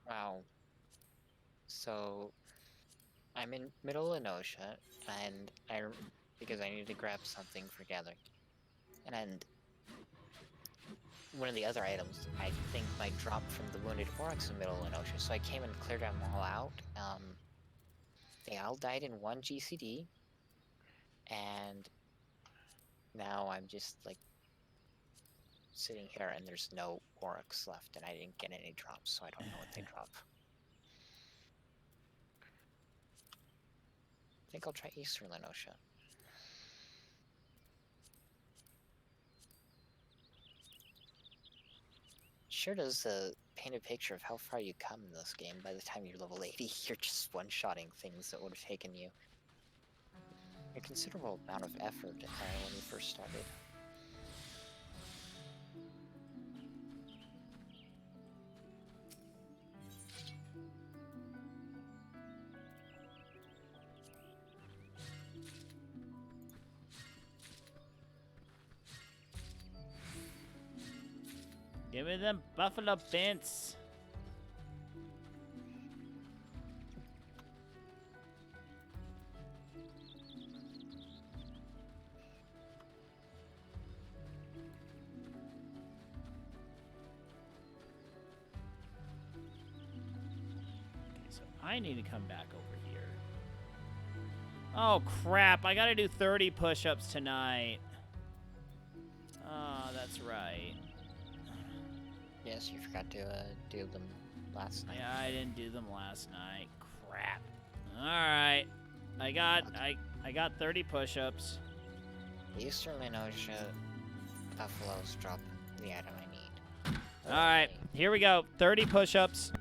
Wow. So I'm in Middle Enosia, and because I need to grab something for gathering, and one of the other items I think might drop from the wounded Oryx in Middle Enosia. So I came and cleared them all out. They all died in one GCD, and now I'm just like sitting here, and there's no Oryx left, and I didn't get any drops, so I don't know what they drop. I think I'll try Eastern Lenosha. Sure does paint a picture of how far you come in this game. By the time you're level 80, you're just one-shotting things that would have taken you a considerable amount of effort when you first started. Give me them buffalo bents. Okay, so I need to come back over here. Oh crap, I gotta do 30 push-ups tonight. Oh, that's right. Yes, you forgot to do them last night. Yeah, I didn't do them last night. Crap. Alright. I got 30 push-ups. Eastern Lenosha buffaloes drop the item I need. Alright, here we go. 30 push-ups.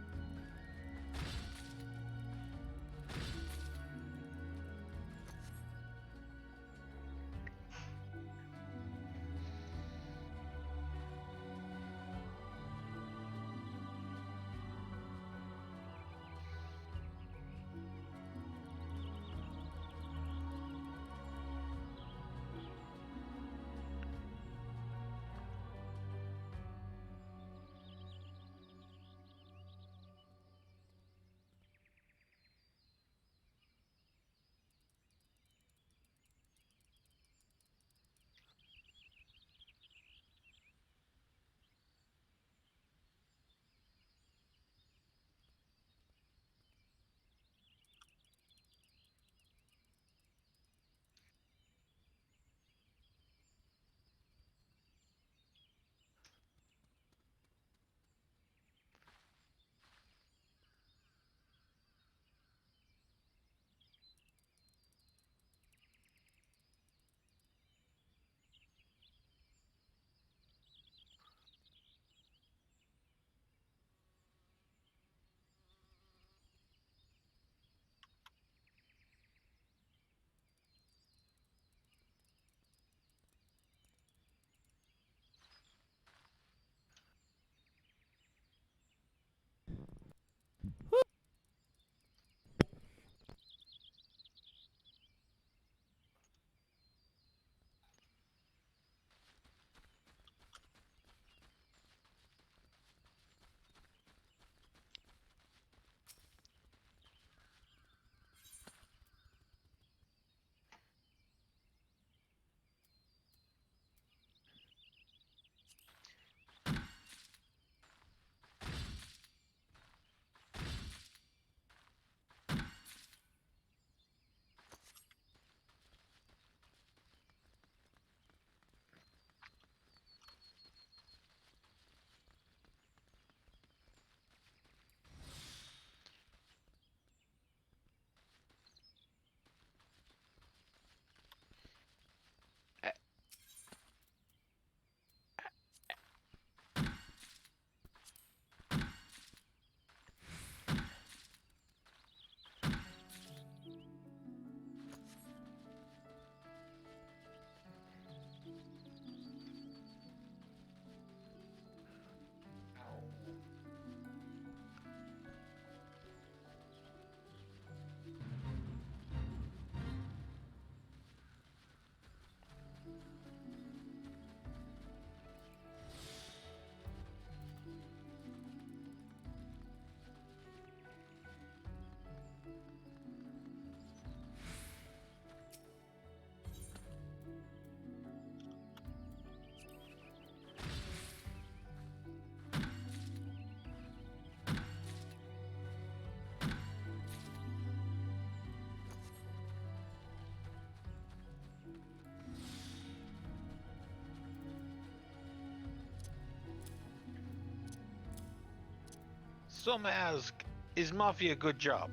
Some ask, is Mafia a good job?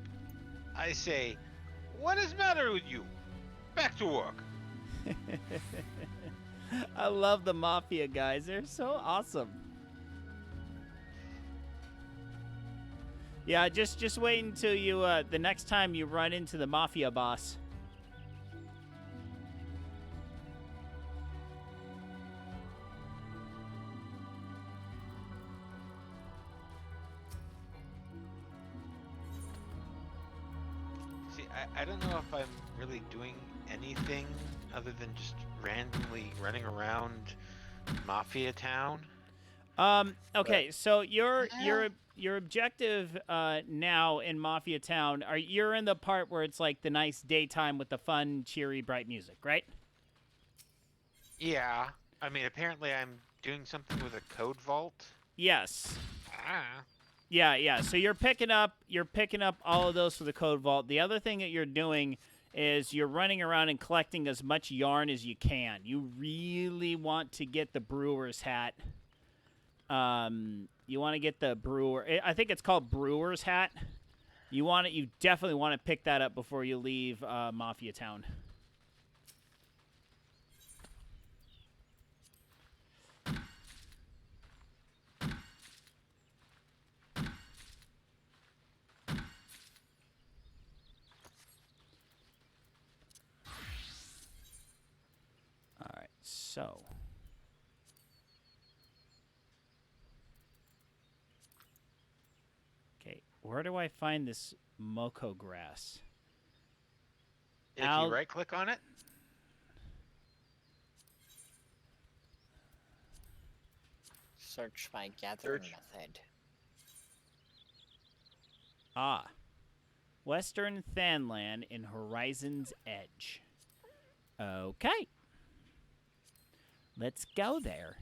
I say, what is matter with you? Back to work. I love the Mafia guys. They're so awesome. Yeah, just wait until you the next time you run into the Mafia boss. See, I don't know if I'm really doing anything other than just randomly running around Mafia Town. Okay, so your objective now in Mafia Town, you're in the part where it's like the nice daytime with the fun, cheery, bright music, right? Yeah, I mean, apparently I'm doing something with a code vault. Yes. Ah. Yeah. So you're picking up all of those for the code vault. The other thing that you're doing is you're running around and collecting as much yarn as you can. You really want to get the brewer's hat. You want to get the brewer. I think it's called brewer's hat. You definitely want to pick that up before you leave Mafia Town. All right, so. Okay, where do I find this Moko grass? If you right click on it, Search by gathering method. Ah. Western Thanland in Horizon's Edge. Okay. Let's go there.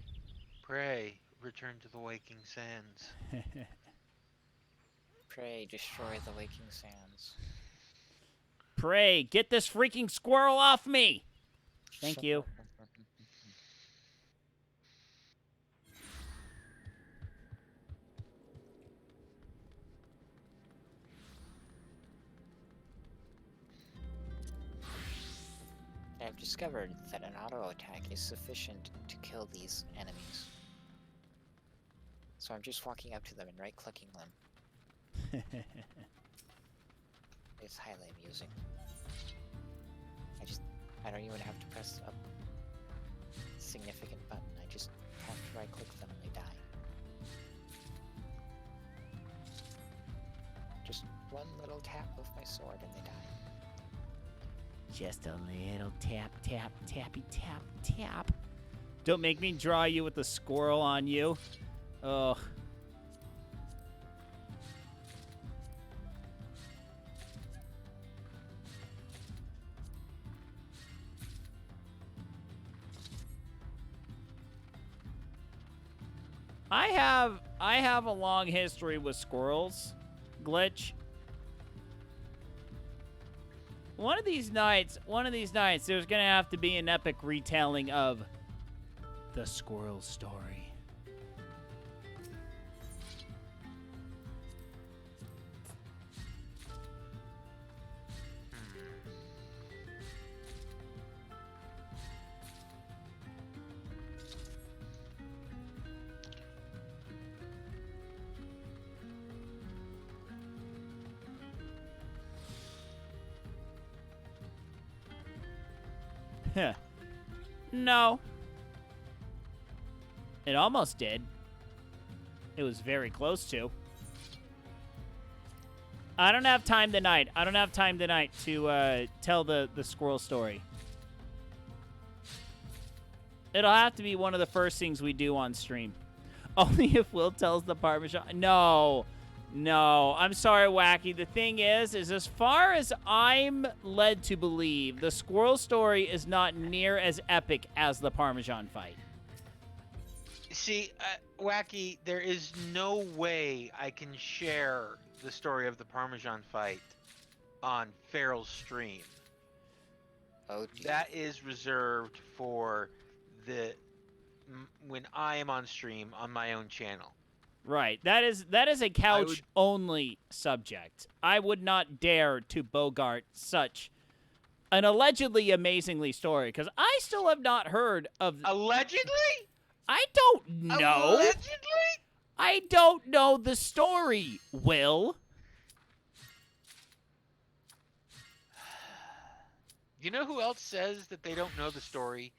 pray, return to the waking sands. Pray, destroy the waking sands. Pray, get this freaking squirrel off me! Thank you. I've discovered that an auto attack is sufficient to kill these enemies. So I'm just walking up to them and right-clicking them. It's highly amusing. I don't even have to press a significant button. I just have to right-click them and they die. Just one little tap of my sword and they die. Just a little tap, tap, tappy, tap, tap. Don't make me draw you with the squirrel on you. Ugh. I have a long history with squirrels. Glitch. One of these nights, there's gonna have to be an epic retelling of the squirrel story. No. It almost did. It was very close to. I don't have time tonight. To tell the squirrel story. It'll have to be one of the first things we do on stream. Only if Will tells the Parmesan. No, I'm sorry, Wacky. The thing is as far as I'm led to believe, the squirrel story is not near as epic as the Parmesan fight. See, Wacky, there is no way I can share the story of the Parmesan fight on Farrell's stream. Oh, dear. That is reserved for when I am on stream on my own channel. Right. That is a couch only subject. I would not dare to bogart such an allegedly amazingly story because I still have not heard of. Allegedly? I don't know. Allegedly? I don't know the story, Will. You know who else says that they don't know the story?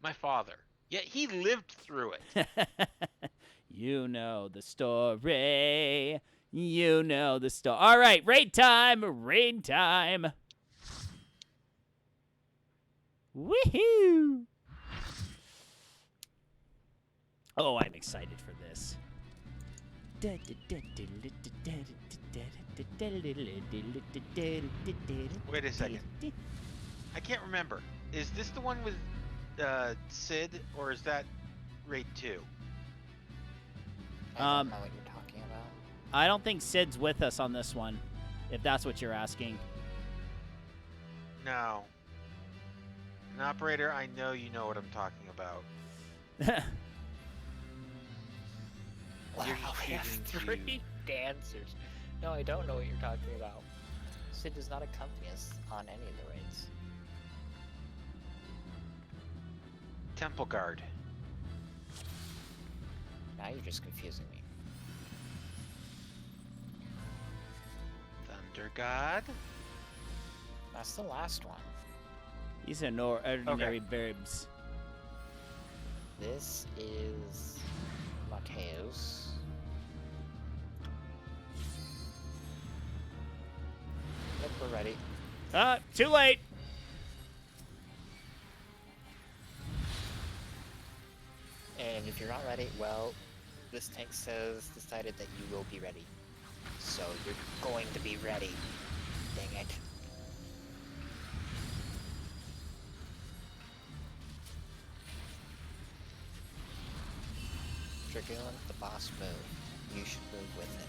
My father. Yet he lived through it. You know the story. You know the story. All right, raid time. Raid time. Woohoo! Oh, I'm excited for this. Wait a second. I can't remember. Is this the one with Sid, or is that Raid 2? I don't know what you're talking about. I don't think Sid's with us on this one, if that's what you're asking. No. An operator, I know you know what I'm talking about. Wow, You're just we have choosing 3 dancers. No, I don't know what you're talking about. Sid does not accompany us on any of the raids. Temple Guard. Now you're just confusing me. Thunder God. That's the last one. These are no ordinary verbs. This is Mateus. Yep, we're ready. Too late. And if you're not ready, well, this tank says decided that you will be ready. So you're going to be ready. Dang it. Dragoon, the boss move. You should move with it.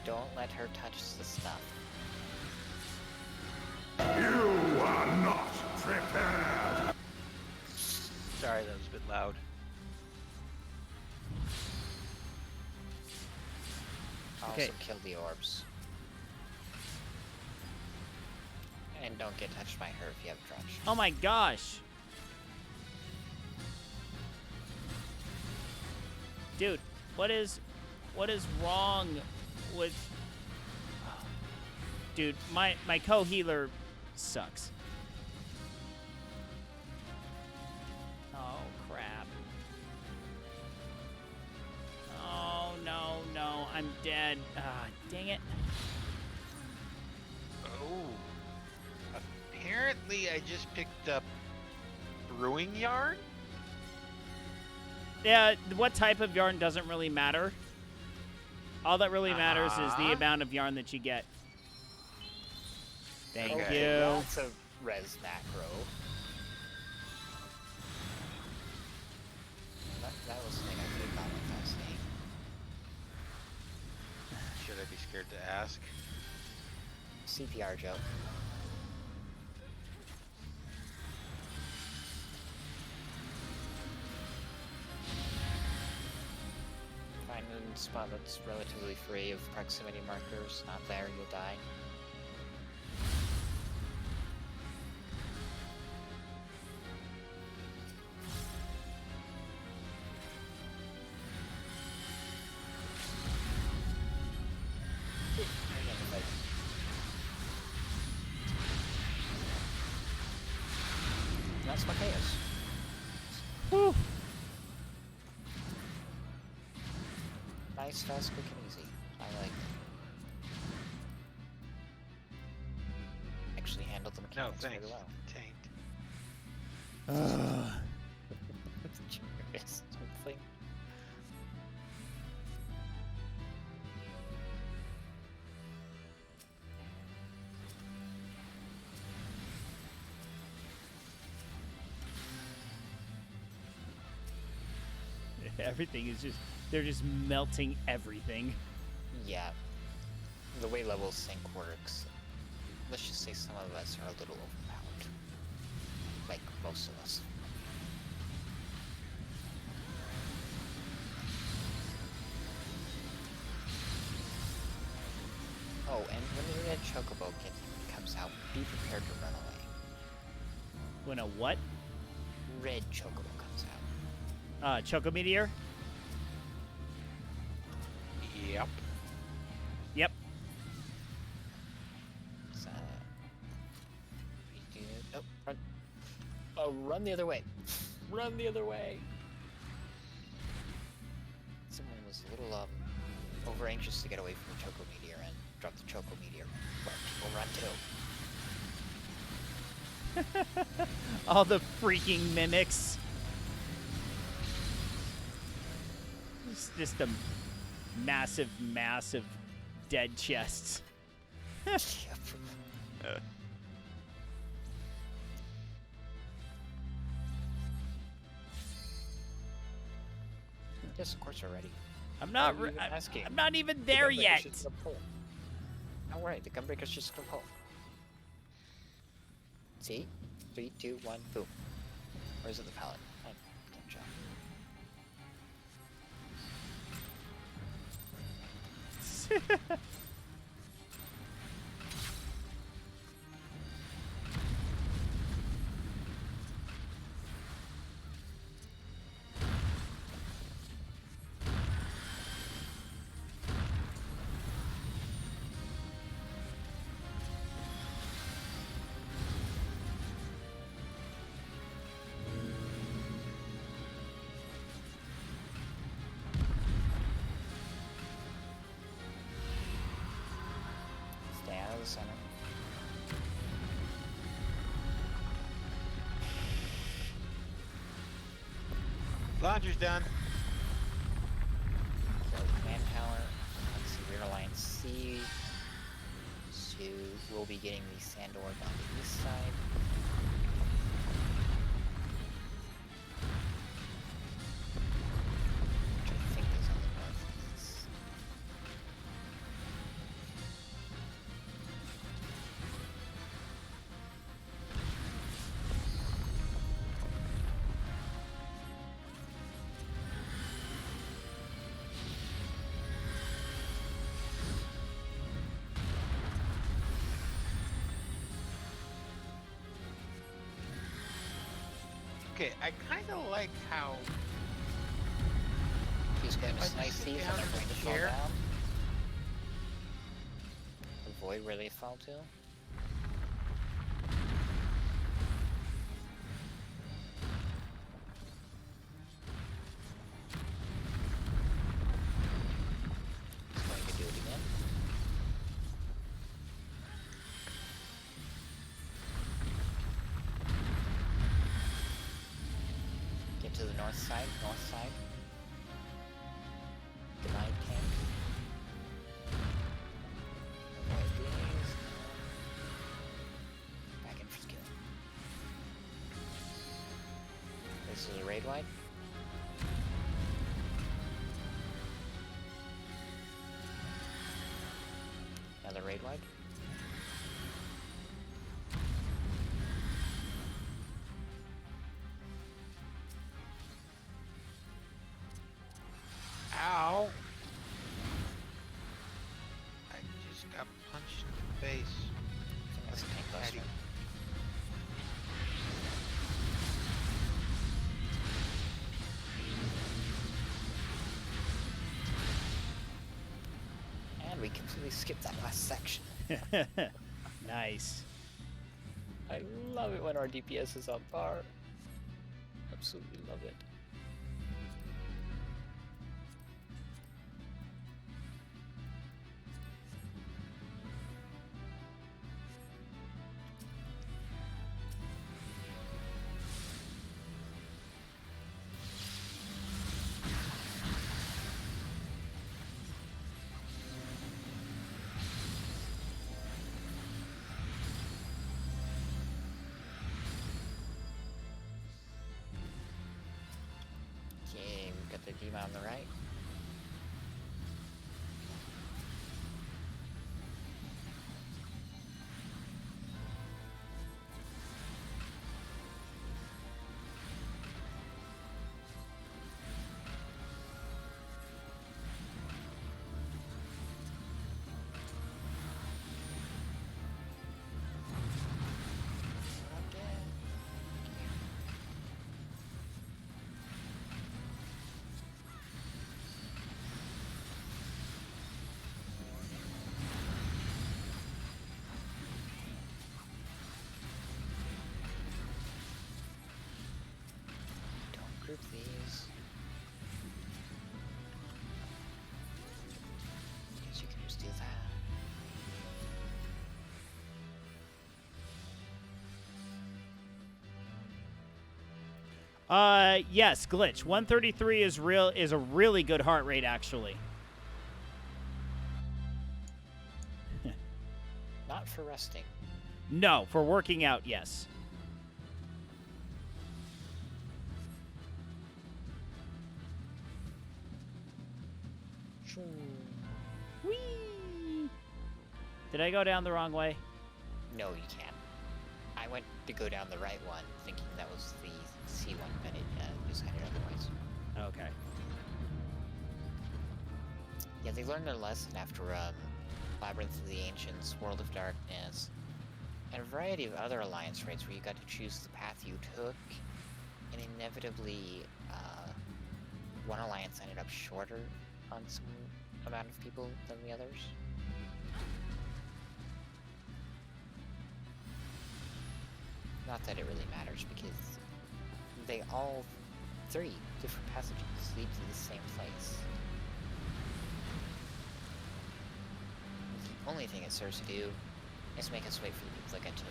Don't let her touch the stuff. You are not prepared. Sorry, that was a bit loud. Okay. Also kill the orbs. And don't get touched by her if you have Drudge. Oh my gosh. Dude, what is wrong with... Dude, my co-healer sucks. Oh, crap. Oh, no, I'm dead. Ah, dang it. Oh. Apparently, I just picked up brewing yarn? Yeah, what type of yarn doesn't really matter. All that really matters is the amount of yarn that you get. Thank Okay. you. That's a res macro. That was something I could have gotten without saying. Should I be scared to ask? CPR joke. Find a spot that's relatively free of proximity markers. Not there, you'll die. That's Mateus. Whew. Nice, fast, quick, and easy. I like it. Actually handled the No, mechanics very thanks. well. Taint. Yes, something. Everything is just... They're just melting everything. yeah, the way level sync works, let's just say some of us are a little overpowered. Like, most of us. Oh, and when the red chocobo comes out, be prepared to run away. When a what? Red chocobo comes out. Choco Meteor? Yep. Yep. So, we do... Oh, run. Oh, run the other way. Run the other way. Someone was a little, over anxious to get away from the Choco Meteor and drop the Choco Meteor. Let people run too. All the freaking mimics. It's just a massive, massive dead chests. Yep. Yes, of course we're ready. I'm not. Why are you even asking? I'm not even The there Gunbreaker's yet. just gonna pull. Don't worry, the Gunbreaker's just gonna pull. See? 3, 2, 1, boom. Where's it the pallet? Oh, don't jump. Stay out of the center. Launcher's done. So command tower. Let's see, rear alliance C. So we'll be getting the Sand Orb on the east side. Which I think is on the northeast. Okay, I kind of like how He's got If I a nice just sit thief down and they're in going to the fall chair- down. Avoid where they fall to. He's going to do it again. Get to the north side, north side. Divide tank. Avoid these. Back in for skill. This is a raid wide. Another raid wide. ow. I just got punched in the face. That's a tank Patty. buster. And we completely skipped that last section. Nice. I love it when our DPS is on par. Absolutely love it. Okay, we've got the Dima on the right. Yes, glitch. 133 is a really good heart rate actually. Not for resting. No, for working out, yes. Whee! Did I go down the wrong way? No, you can't. I went to go down the right one, thinking that was the C one, but it decided otherwise. Okay. Yeah, they learned their lesson after Labyrinth of the Ancients, World of Darkness, and a variety of other alliance raids where you got to choose the path you took, and inevitably, one alliance ended up shorter on some amount of people than the others. Not that it really matters, because they all, 3 different passages lead to the same place. The only thing it serves to do is make us wait for the people that get to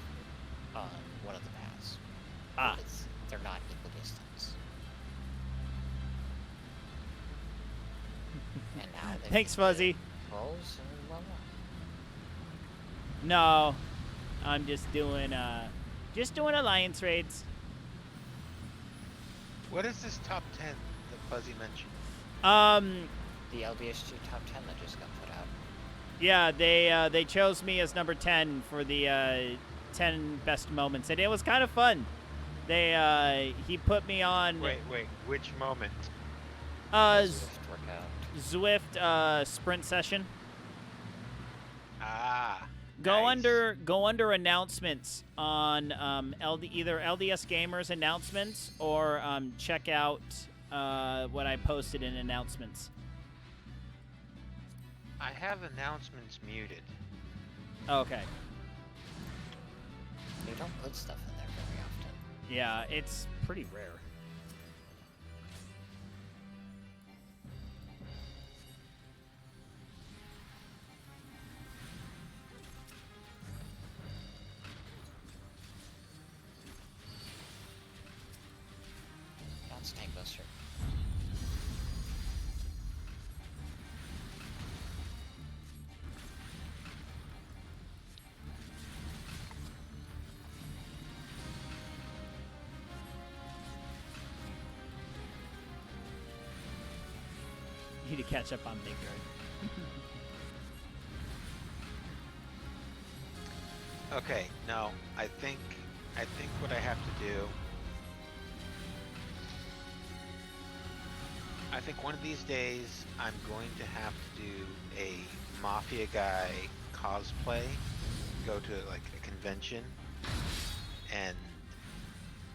one of the paths. Ah. Because they're not equal distance. And now they Thanks, Fuzzy. Rolls and blah, blah. No, I'm just doing alliance raids. What is this top 10 that Fuzzy mentioned? The LBS2 top 10 that just got put out. Yeah, they chose me as number 10 for the 10 best moments, and it was kind of fun. He put me on. Wait, which moment? Swift workout. Zwift sprint session. Ah. Go nice. under announcements on either LDS Gamers announcements or check out what I posted in announcements. I have announcements muted. Okay. They don't put stuff in there very often. Yeah, it's pretty rare. Not Stank Buster. You need to catch up on Big Bird. Okay, no, I think what I have to do. I think one of these days I'm going to have to do a Mafia guy cosplay, go to like a convention, and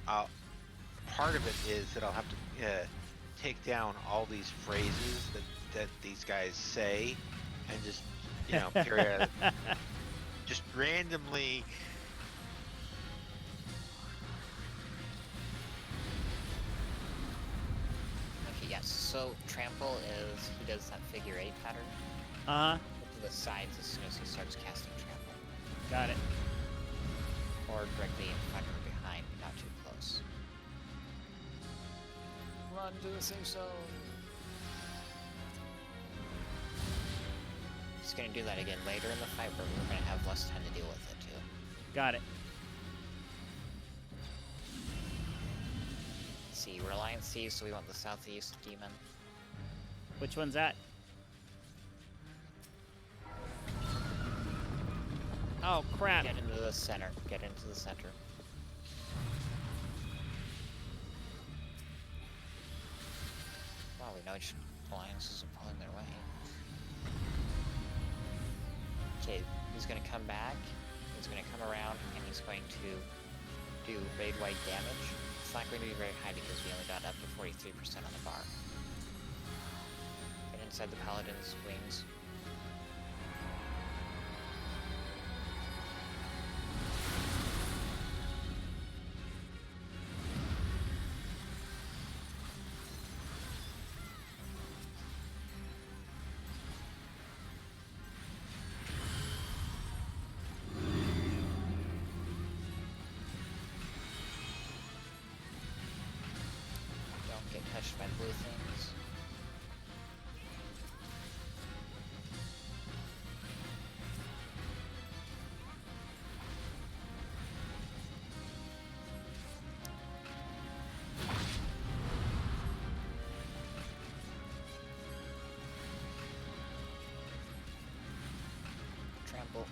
part of it is that I'll have to take down all these phrases that these guys say, and just just randomly. Okay, yes. So Trample is he does that figure 8 pattern Uh-huh. to the sides as soon as he starts casting Trample, Got it. or directly in front or behind, but not too close. Run to the safe zone. He's gonna do that again later in the fight, where we're gonna have less time to deal with it too. Got it. See, we're Alliance C, so we want the southeast demon. Which one's that? Oh, crap. Get into the center. Get into the center. Wow, we know which alliances are pulling their way. Okay, he's gonna come back. He's gonna come around, and he's going to do raid-wide damage. It's not going to be very high because we only got up to 43% on the bar. Get inside the paladin's wings. touched by blue things. Trample.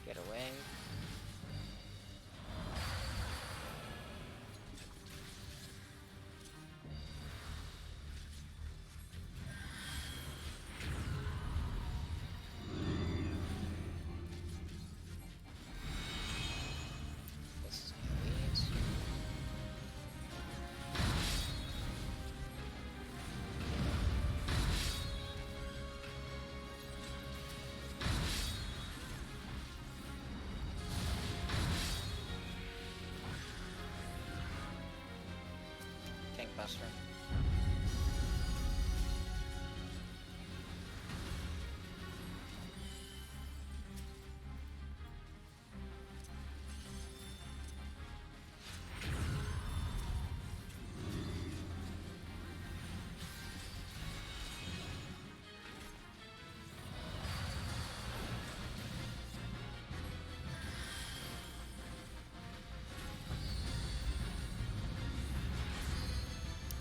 Get away. This is these. Tank Buster.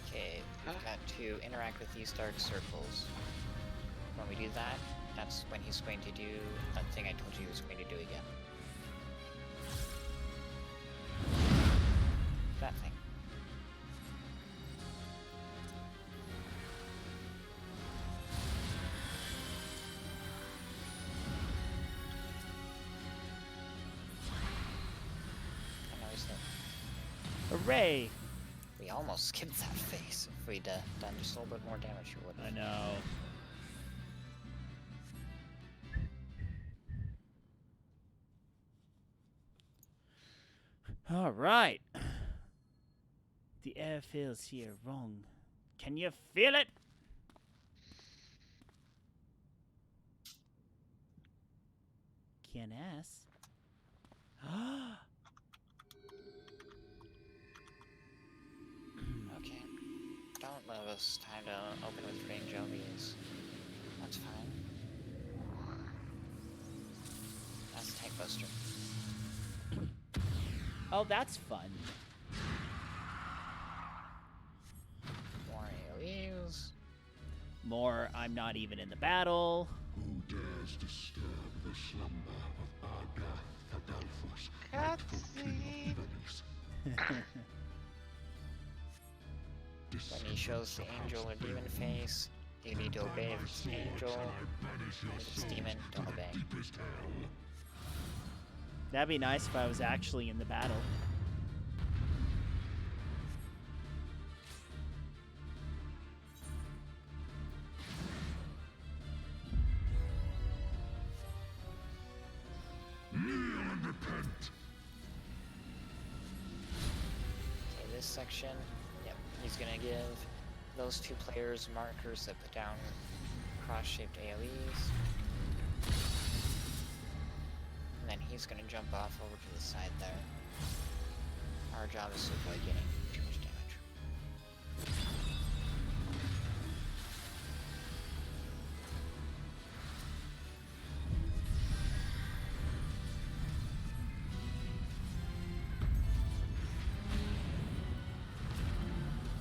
Okay, we've got to interact with these dark circles. When we do that, that's when he's going to do that thing I told you he was going to do again. That thing. I know he's there. Hooray! We almost skipped that phase. If we'd done just a little bit more damage, we would I have. know. All right. The air feels here wrong. Can you feel it? Can't ask. Okay. Don't let us time to open with range LVs. That's fine. That's Tank Buster. Oh, that's fun. More AoEs. More, I'm not even in the battle. Who dares disturb the slumber of Arda Thadalphus, rightful king of the valleys? When he shows the angel or demon face, you need to obey if it's an angel. If it's demon, don't obey. That'd be nice if I was actually in the battle. Kneel and repent. Okay, this section, yep, he's gonna give those two players markers that put down cross-shaped AoEs. And then he's gonna jump off over to the side there. Our job is to avoid getting too much damage.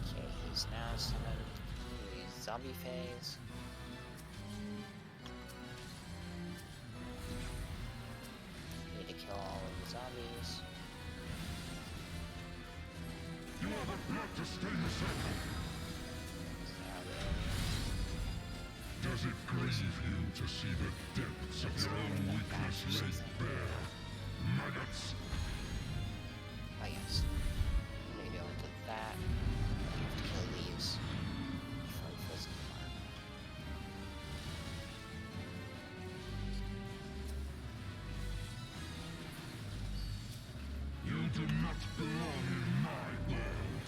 Okay, he's now summoned the zombie phase. Need to kill all of the zombies. You are the blood to stain the circle. Now Does it grieve you to see the depths of your own weakness laid bare? Maggots! oh yes. They go into that. You have to kill these before he fills the mark. You do not belong in my world.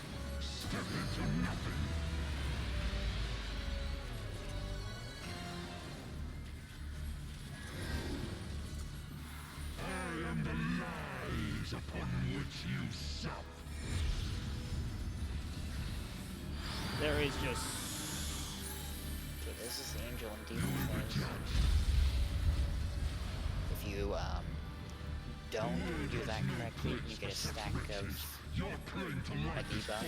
There is just... Okay, this is the angel and demon phase. If you don't do that correctly, you get a stack of a debuff.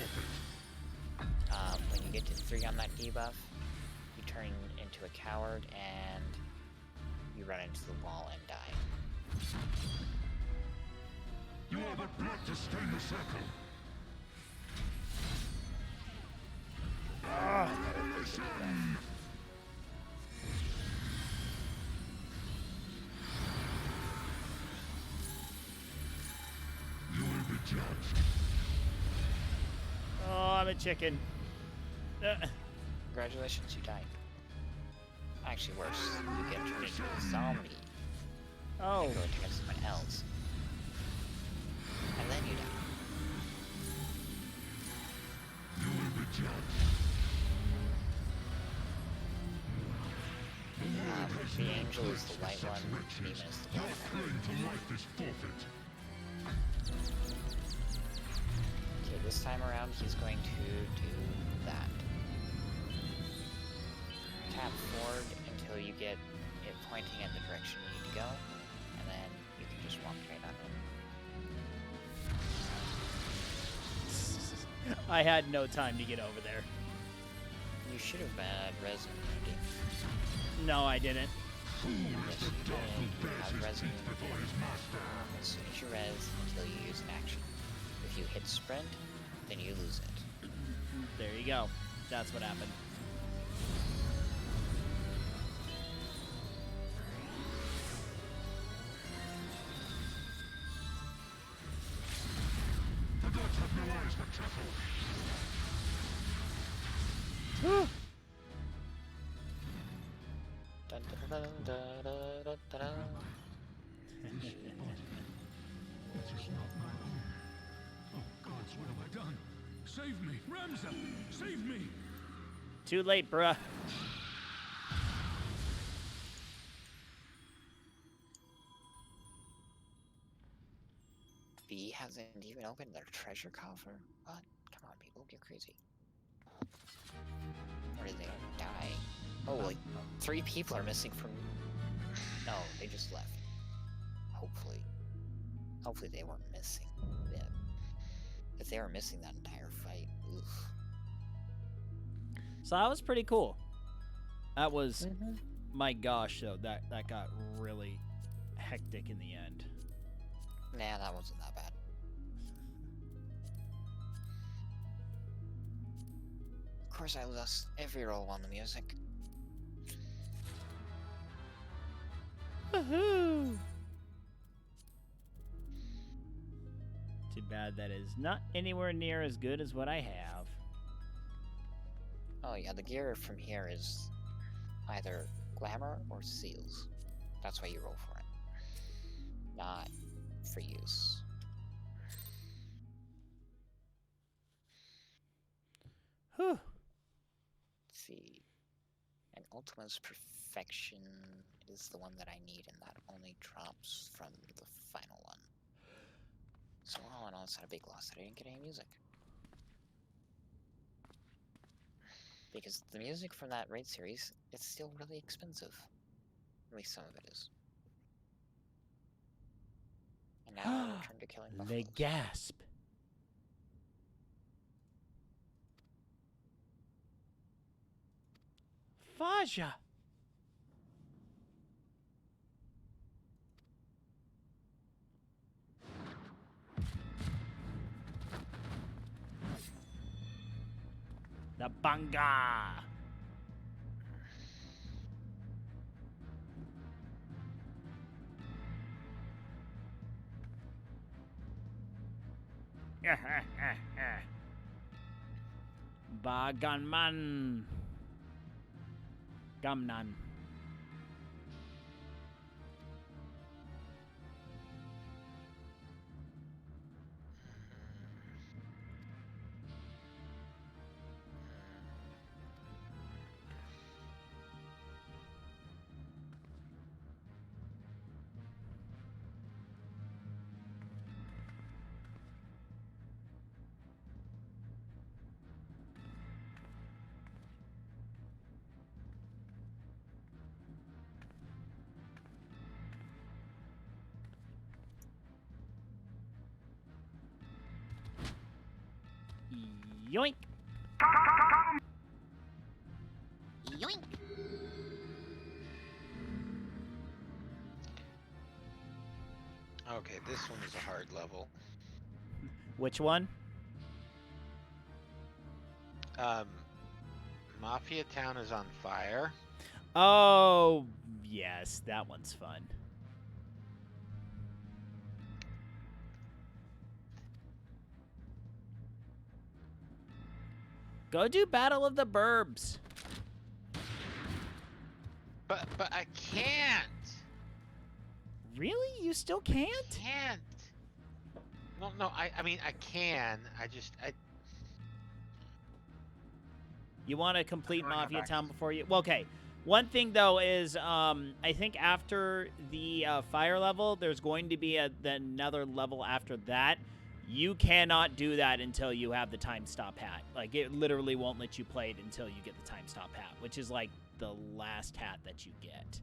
When you get to 3 on that debuff, you turn into a coward and you run into the wall and die. You are but blood to stain the circle. You will be judged. Oh, I'm a chicken. Congratulations, you died. Actually worse, you get turned into a zombie Oh, and go attack someone else. And then you die. You will be judged. The angel is the white one, demon is the black one. Claim to life is forfeit. Okay, this time around he's going to do that. Tap forward until you get it pointing at the direction you need to go, and then you can just walk right on it. I had no time to get over there. You should have had res immunity. No, I didn't. Yes, you did. You have res immunity as soon as you res until you use an action. If you hit sprint, then you lose it. There you go. That's what happened. The gods have no eyes but cattle. Dun, dun, dun, dun, dun, dun, dun, dun. It is not my own. Oh gods, what have I done? Save me, Ramza! Save me! Too late, bruh. B hasn't even opened their treasure coffer? What? Come on, people, you're crazy. Or did they die? Oh, like 3 people are missing from. No, they just left. Hopefully. Hopefully they weren't missing. Yeah. If they were missing that entire fight, oof. So that was pretty cool. That was, my gosh, though, that got really hectic in the end. Nah, that wasn't that bad. Of course, I lost every roll on the music. Woohoo! Too bad that is not anywhere near as good as what I have. Oh yeah, the gear from here is either glamour or seals. That's why you roll for it. Not for use. Whew. Let's see. And Ultima's Perfection is the one that I need, and that only drops from the final one. So all in all, it's not a big loss that I didn't get any music. Because the music from that raid series, it's still really expensive. At least some of it is. And now I return to killing They buffaloes. gasp. Faja. The banga. Baganman. Gamnan. Yoink. Yoink. Okay, this one is a hard level. Which one? Mafia Town is on fire. Oh, yes, that one's fun. Go do Battle of the Burbs. But I can't. Really? You still can't? Can't. No. I mean I can. I. You want to complete How do I go Mafia back? Town before you... Okay. One thing, though, is I think after the fire level, there's going to be another level after that. You cannot do that until you have the time stop hat. Like, it literally won't let you play it until you get the time stop hat, which is, like, the last hat that you get.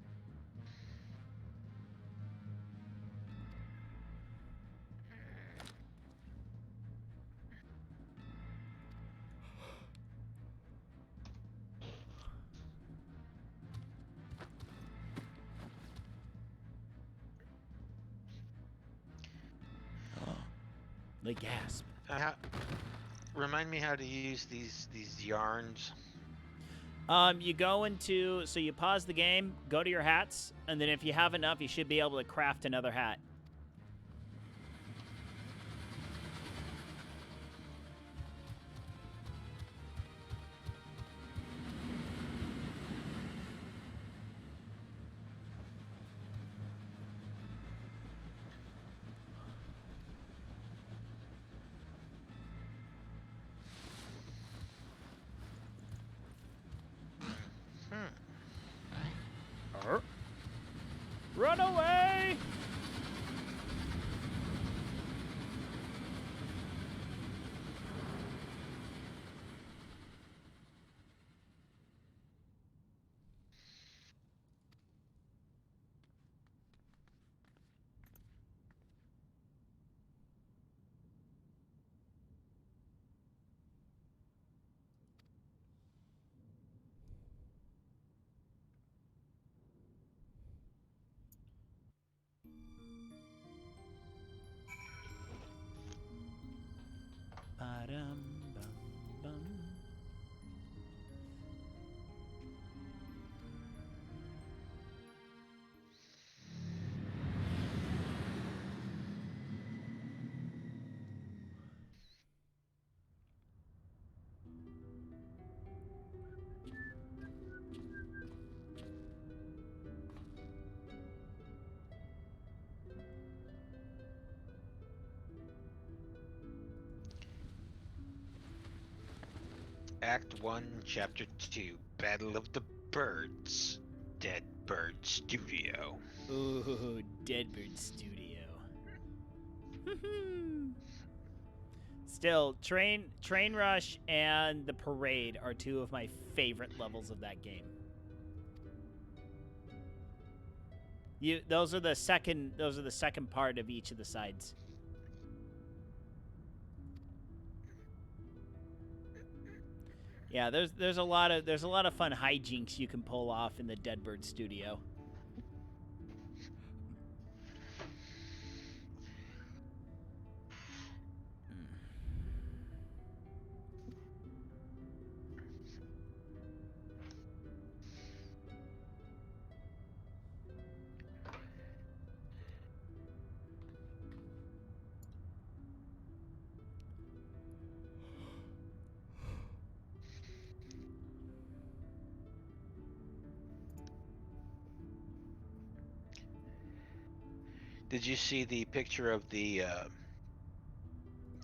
The gasp. Remind me how to use these yarns. You go into... So you pause the game, go to your hats, and then if you have enough, you should be able to craft another hat. Run away! Ba-dum, bum, bum. Act 1, Chapter 2, Battle of the Birds. Dead Bird Studio. Ooh, Deadbird Studio. Still, Train Rush and the Parade are two of my favorite levels of that game. Those are the second part of each of the sides. Yeah, there's a lot of fun hijinks you can pull off in the Deadbird Studio. Did you see the picture of the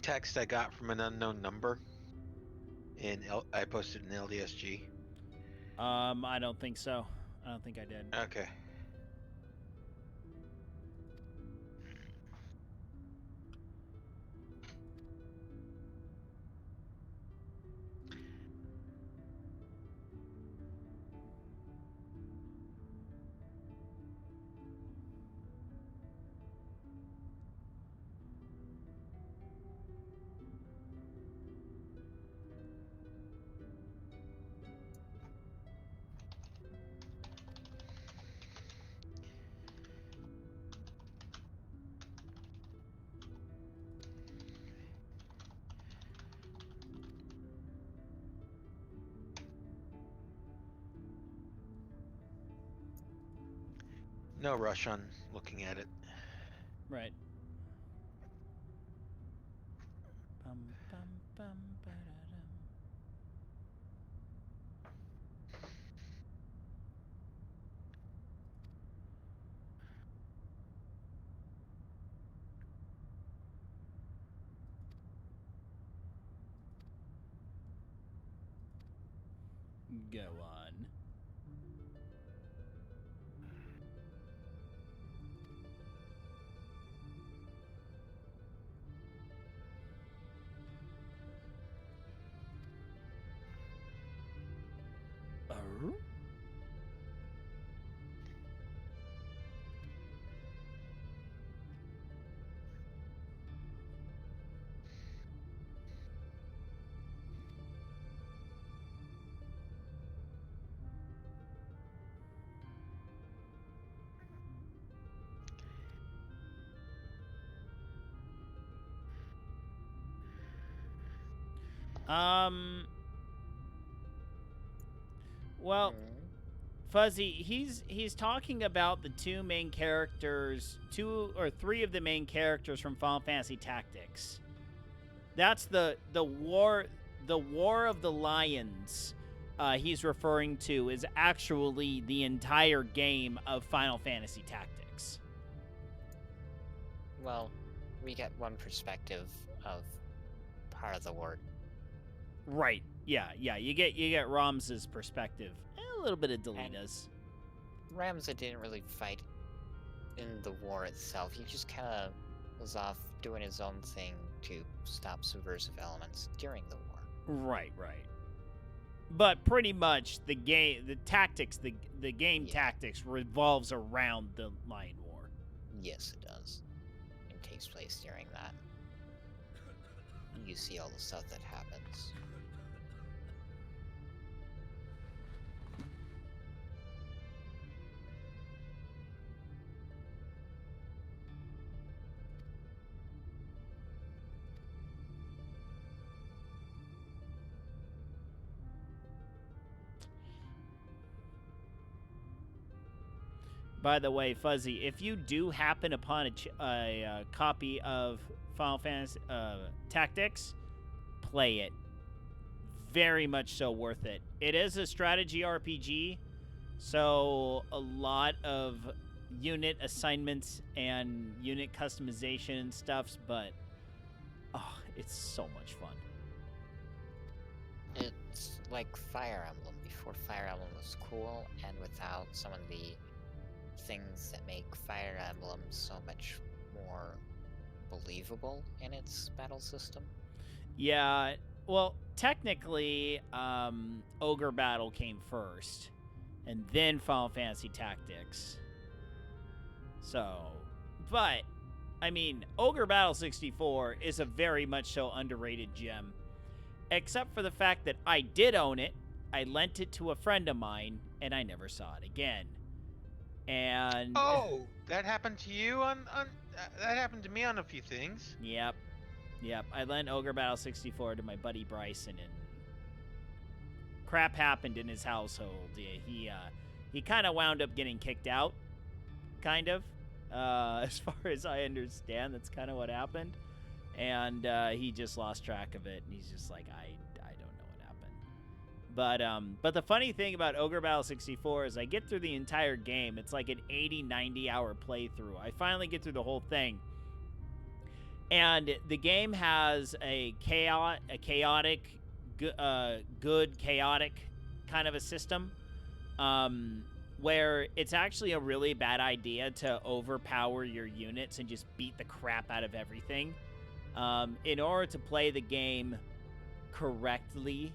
text I got from an unknown number? I posted in LDSG. I don't think so. I don't think I did. Okay. No rush on looking at it. Right. Bum, bum, bum, ba-da-dum. Go on. Oh? Um. Well, Hmm. Fuzzy, he's talking about the two main characters, two or three of the main characters from Final Fantasy Tactics. That's the war of the Lions. He's referring to is actually the entire game of Final Fantasy Tactics. Well, we get one perspective of part of the war. Right. Yeah. You get Rams's perspective. A little bit of Delita's. Ramza didn't really fight in the war itself. He just kind of was off doing his own thing to stop subversive elements during the war. Right. But pretty much the game, the tactics, the game Yeah. tactics revolves around the Lion War. Yes, it does. It takes place during that. You see all the stuff that happens. By the way, Fuzzy, if you do happen upon a copy of Final Fantasy Tactics, play it. Very much so worth it. It is a strategy RPG, so a lot of unit assignments and unit customization and stuffs, but oh, it's so much fun. It's like Fire Emblem before Fire Emblem was cool, and without some of the things that make Fire Emblem so much more believable in its battle system. Yeah, well, technically, Ogre Battle came first, and then Final Fantasy Tactics. So, but, I mean, Ogre Battle 64 is a very much so underrated gem. Except for the fact that I did own it, I lent it to a friend of mine, and I never saw it again. And Oh, that happened to you on that happened to me on a few things. Yep. I lent Ogre Battle 64 to my buddy Bryson, and crap happened in his household. Yeah, he kind of wound up getting kicked out, kind of. As far as I understand, that's kind of what happened. And he just lost track of it, and he's just like, I don't know what happened. But the funny thing about Ogre Battle 64 is I get through the entire game. It's like an 80, 90 hour playthrough. I finally get through the whole thing. And the game has a chaotic, good chaotic kind of a system, where it's actually a really bad idea to overpower your units and just beat the crap out of everything. In order to play the game correctly,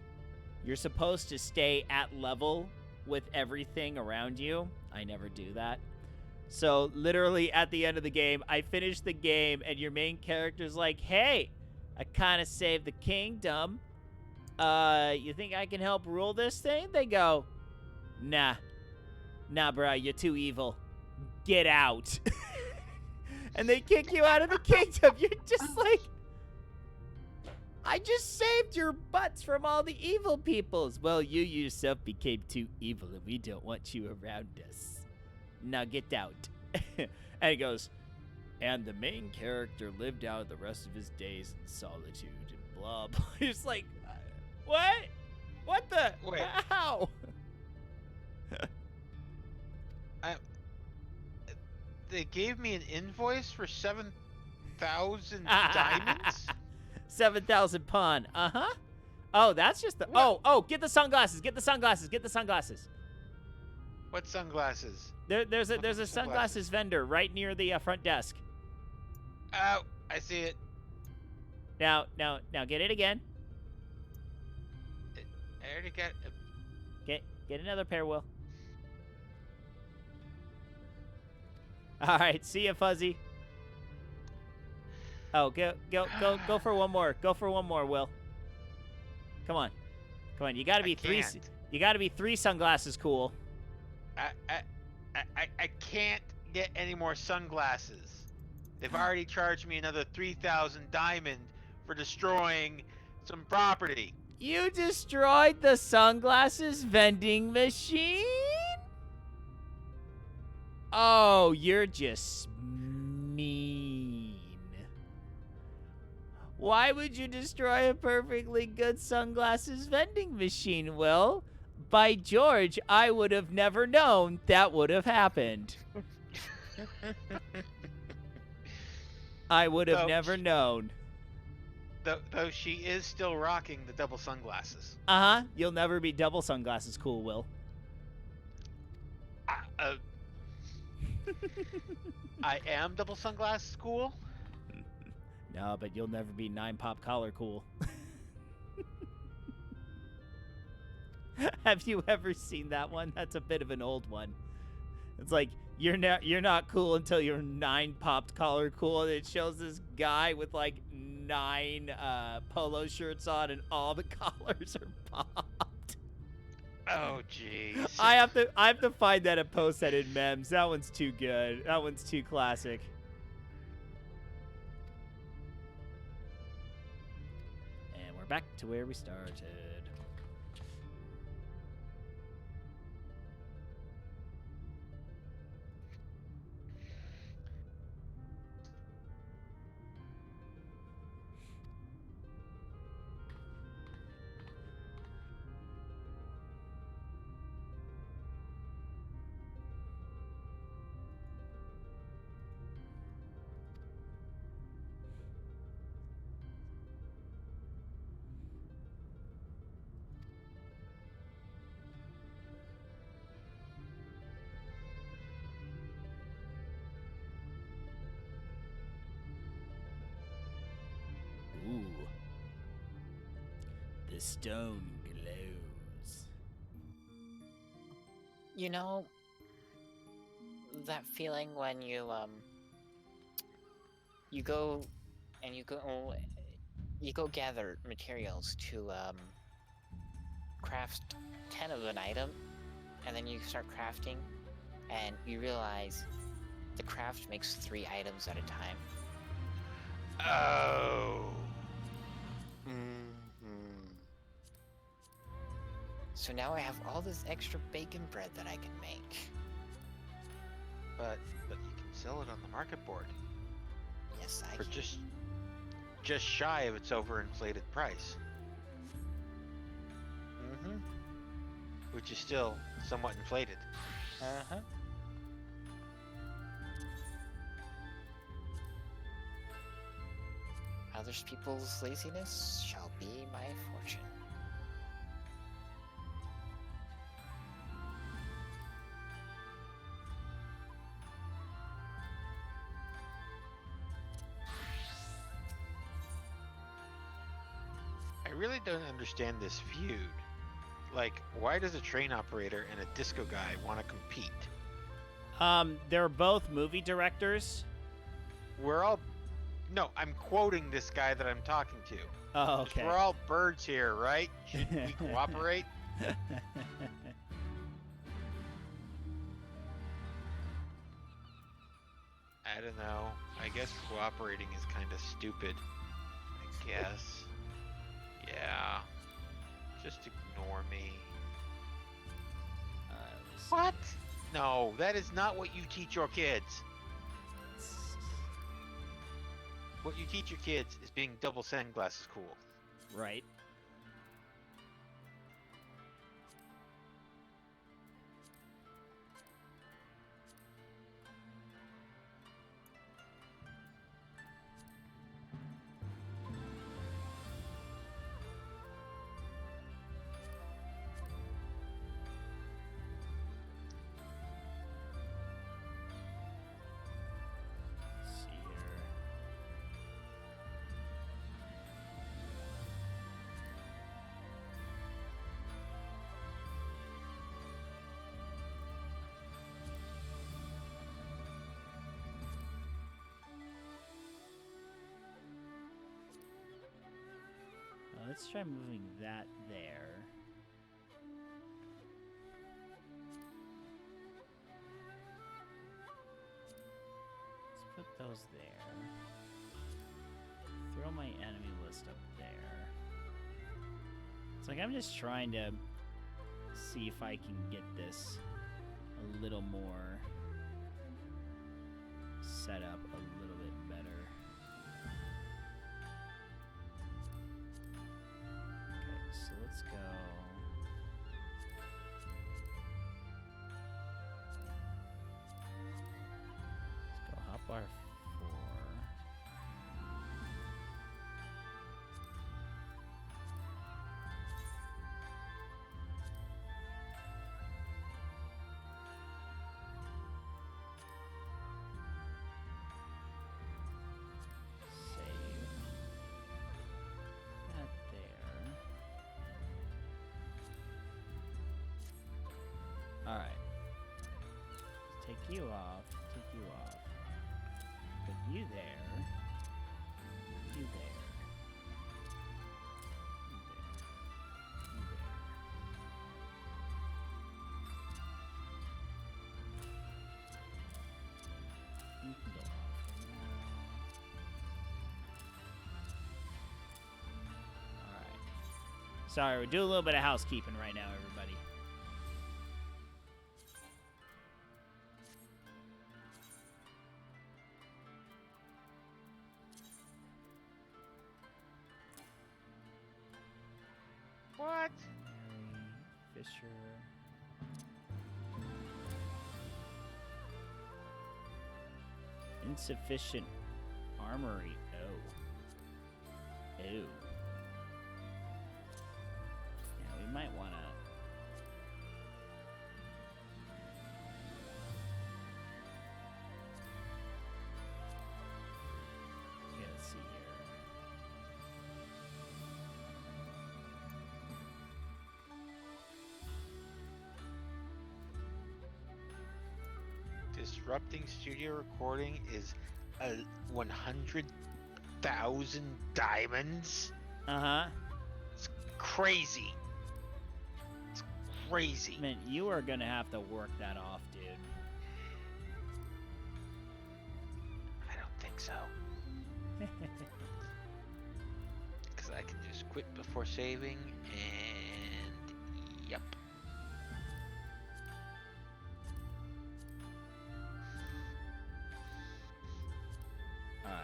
you're supposed to stay at level with everything around you. I never do that. So literally at the end of the game, I finish the game and your main character's like, hey, I kind of saved the kingdom. You think I can help rule this thing? They go, nah, bro, you're too evil. Get out. And they kick you out of the kingdom. You're just like, I just saved your butts from all the evil peoples. Well, you yourself became too evil and we don't want you around us. Now get out. And he goes, and the main character lived out the rest of his days in solitude and blah blah. He's like, what? What the? Wait. How? They gave me an invoice for 7,000 diamonds. 7,000 pun. Uh-huh. Oh, that's just the. What? Oh, get the sunglasses. Get the sunglasses. Get the sunglasses. What sunglasses? There's a Sunglasses. sunglasses vendor right near the front desk. Oh, I see it. Now, get it again. I already got. Get another pair, Will. All right, see ya, Fuzzy. Oh, go for one more. Go for one more, Will. Come on. You gotta be three. Can't. You gotta be 3 sunglasses cool. I can't get any more sunglasses. They've already charged me another 3,000 diamond for destroying some property. You destroyed the sunglasses vending machine? Oh, you're just mean. Why would you destroy a perfectly good sunglasses vending machine, Will? By George, I would have never known that would have happened. I would have never known. Though she is still rocking the double sunglasses. Uh-huh. You'll never be double sunglasses cool, Will. I am double sunglasses cool. No, but you'll never be 9 pop collar cool. Have you ever seen that one? That's a bit of an old one. It's like you're not cool until you're 9 popped collar cool, and it shows this guy with like 9 polo shirts on, and all the collars are popped. Oh jeez. I have to find that and post that in memes. That one's too good. That one's too classic. And we're back to where we started. Ooh. The stone glows. You know, that feeling when you go gather materials to craft 10 of an item, and then you start crafting, and you realize the craft makes 3 items at a time. Oh. So now I have all this extra bacon bread that I can make. But you can sell it on the market board Yes, I for can. just shy of its overinflated price, Mm-hmm. which is still somewhat inflated. Uh-huh. Others people's laziness shall be my fortune. I really don't understand this feud. Like, why does a train operator and a disco guy want to compete? They're both movie directors. No, I'm quoting this guy that I'm talking to. Oh, Just, okay. we're all birds here, right? Should we cooperate? I don't know. I guess cooperating is kind of stupid. I guess. Yeah. Just ignore me. Let me see. What? No, that is not what you teach your kids. What you teach your kids is being double sunglasses cool. Right. Let's see here. Let's try moving that there. Let's put those there. Throw my enemy list up there. It's like I'm just trying to see if I can get this a little more set up a little bit better. Okay, so let's go. Let's go hop bar 4. Save. That there. Alright. Take you off. Take you off. Put you there. You there. You there. You there. You can go off for now. Alright. Sorry, we're doing a little bit of housekeeping right now, everybody. What? Mary Fisher. Insufficient armory. Oh. Ew. Yeah, we might want to. Yeah, let's see here. Disrupting studio recording is 100,000 diamonds. Uh-huh. It's crazy. It's crazy. Man, you are gonna have to work that off, dude. I don't think so. Because I can just quit before saving, and yep. Alright.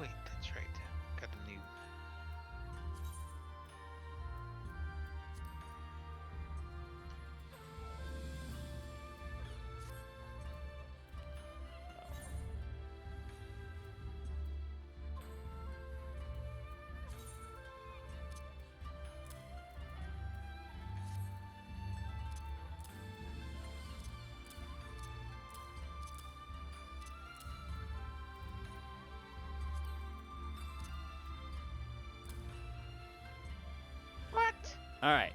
Wait, that's right. Got a new. What? Alright.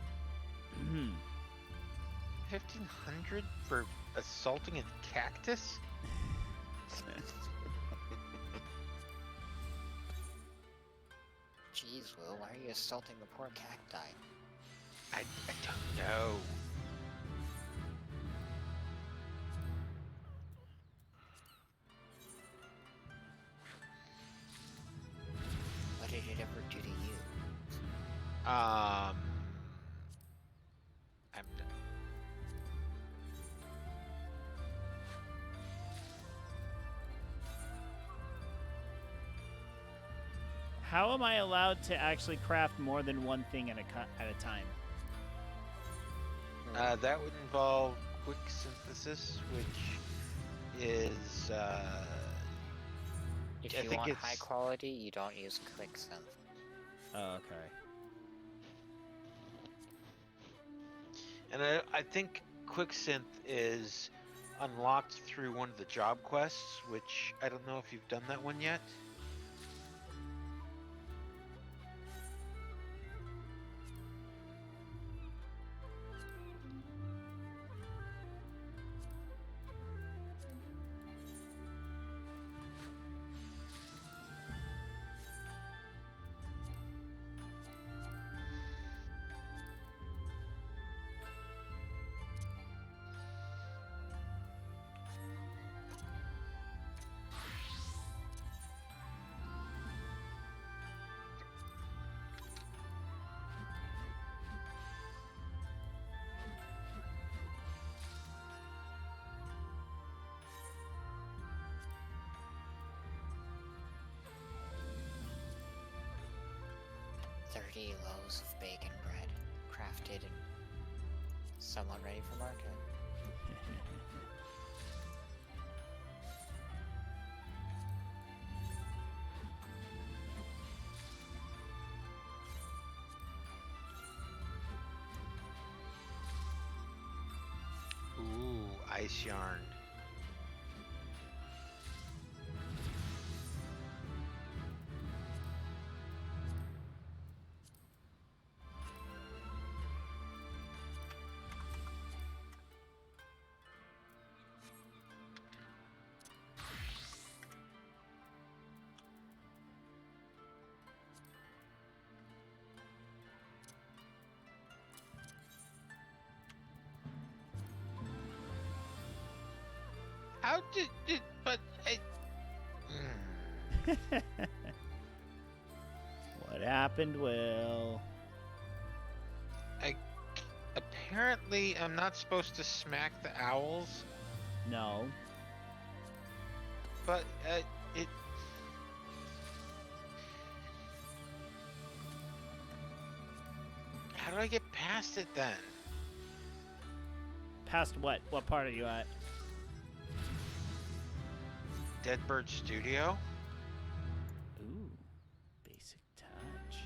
1,500 for assaulting a cactus? Jeez, Will, why are you assaulting the poor cacti? I don't know. it ever do to you? I'm done. How am I allowed to actually craft more than one thing at a time? That would involve quick synthesis, which is If I you think want it's high quality, you don't use quick synth. Oh, okay. and I think quick synth is unlocked through one of the job quests, which I don't know if you've done that one yet. $30 loaves of bacon bread, crafted and somewhat ready for market. Ooh, ice yarn. How did but I, What happened, Will? apparently I'm not supposed to smack the owls, No. but it. How do I get past it then? Past what? What part are you at? Deadbird Studio? Ooh. Basic touch.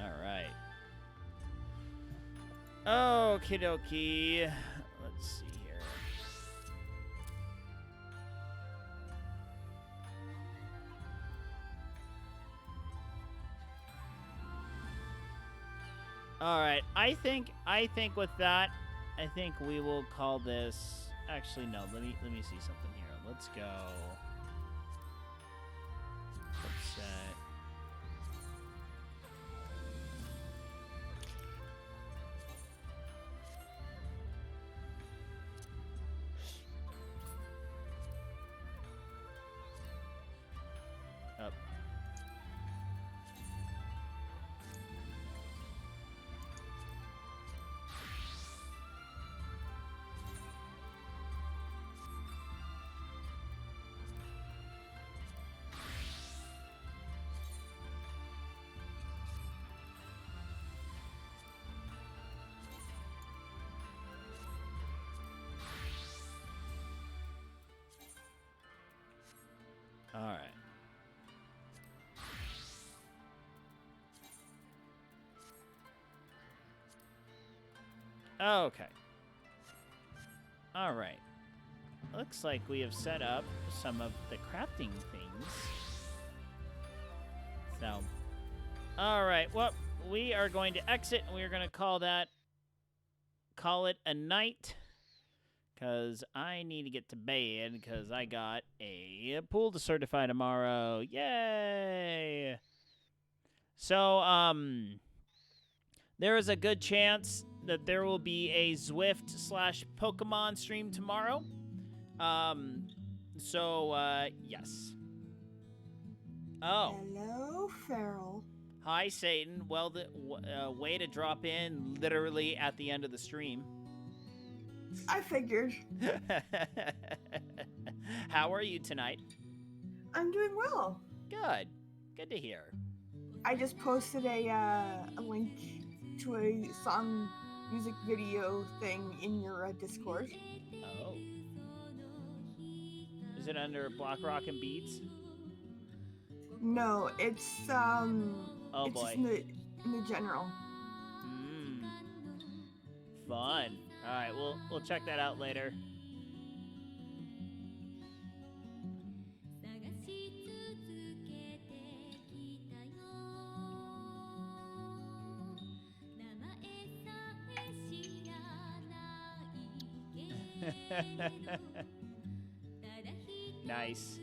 Alright. Okie dokie. Let's see here. Alright, I think with that, I think we will call this. Actually, no. Let me see something here. Let's go. Upset. Up. All right. Okay. All right. Looks like we have set up some of the crafting things. So, all right. Well, we are going to exit, and we are going to call it a night, because I need to get to bed because I got a pool to certify tomorrow. Yay! So, there is a good chance that there will be a Zwift/Pokemon stream tomorrow. Yes. Oh, Hello, Feral. hi, Satan. Well, the way to drop in literally at the end of the stream. I figured. How are you tonight? I'm doing well. Good. Good to hear. I just posted a link to a song music video thing in your Discord. Oh. Is it under Block Rock and Beats? No, it's Oh it's boy. just in the general. Fun. All right, we'll check that out later. Nice.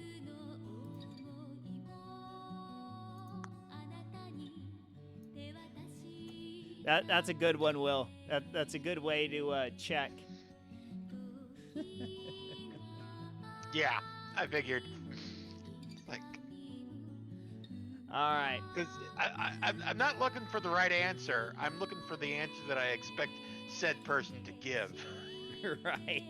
That's a good one, Will. That's a good way to check. Yeah, I figured. Like, All right. because I'm not looking for the right answer. I'm looking for the answer that I expect said person to give. Right.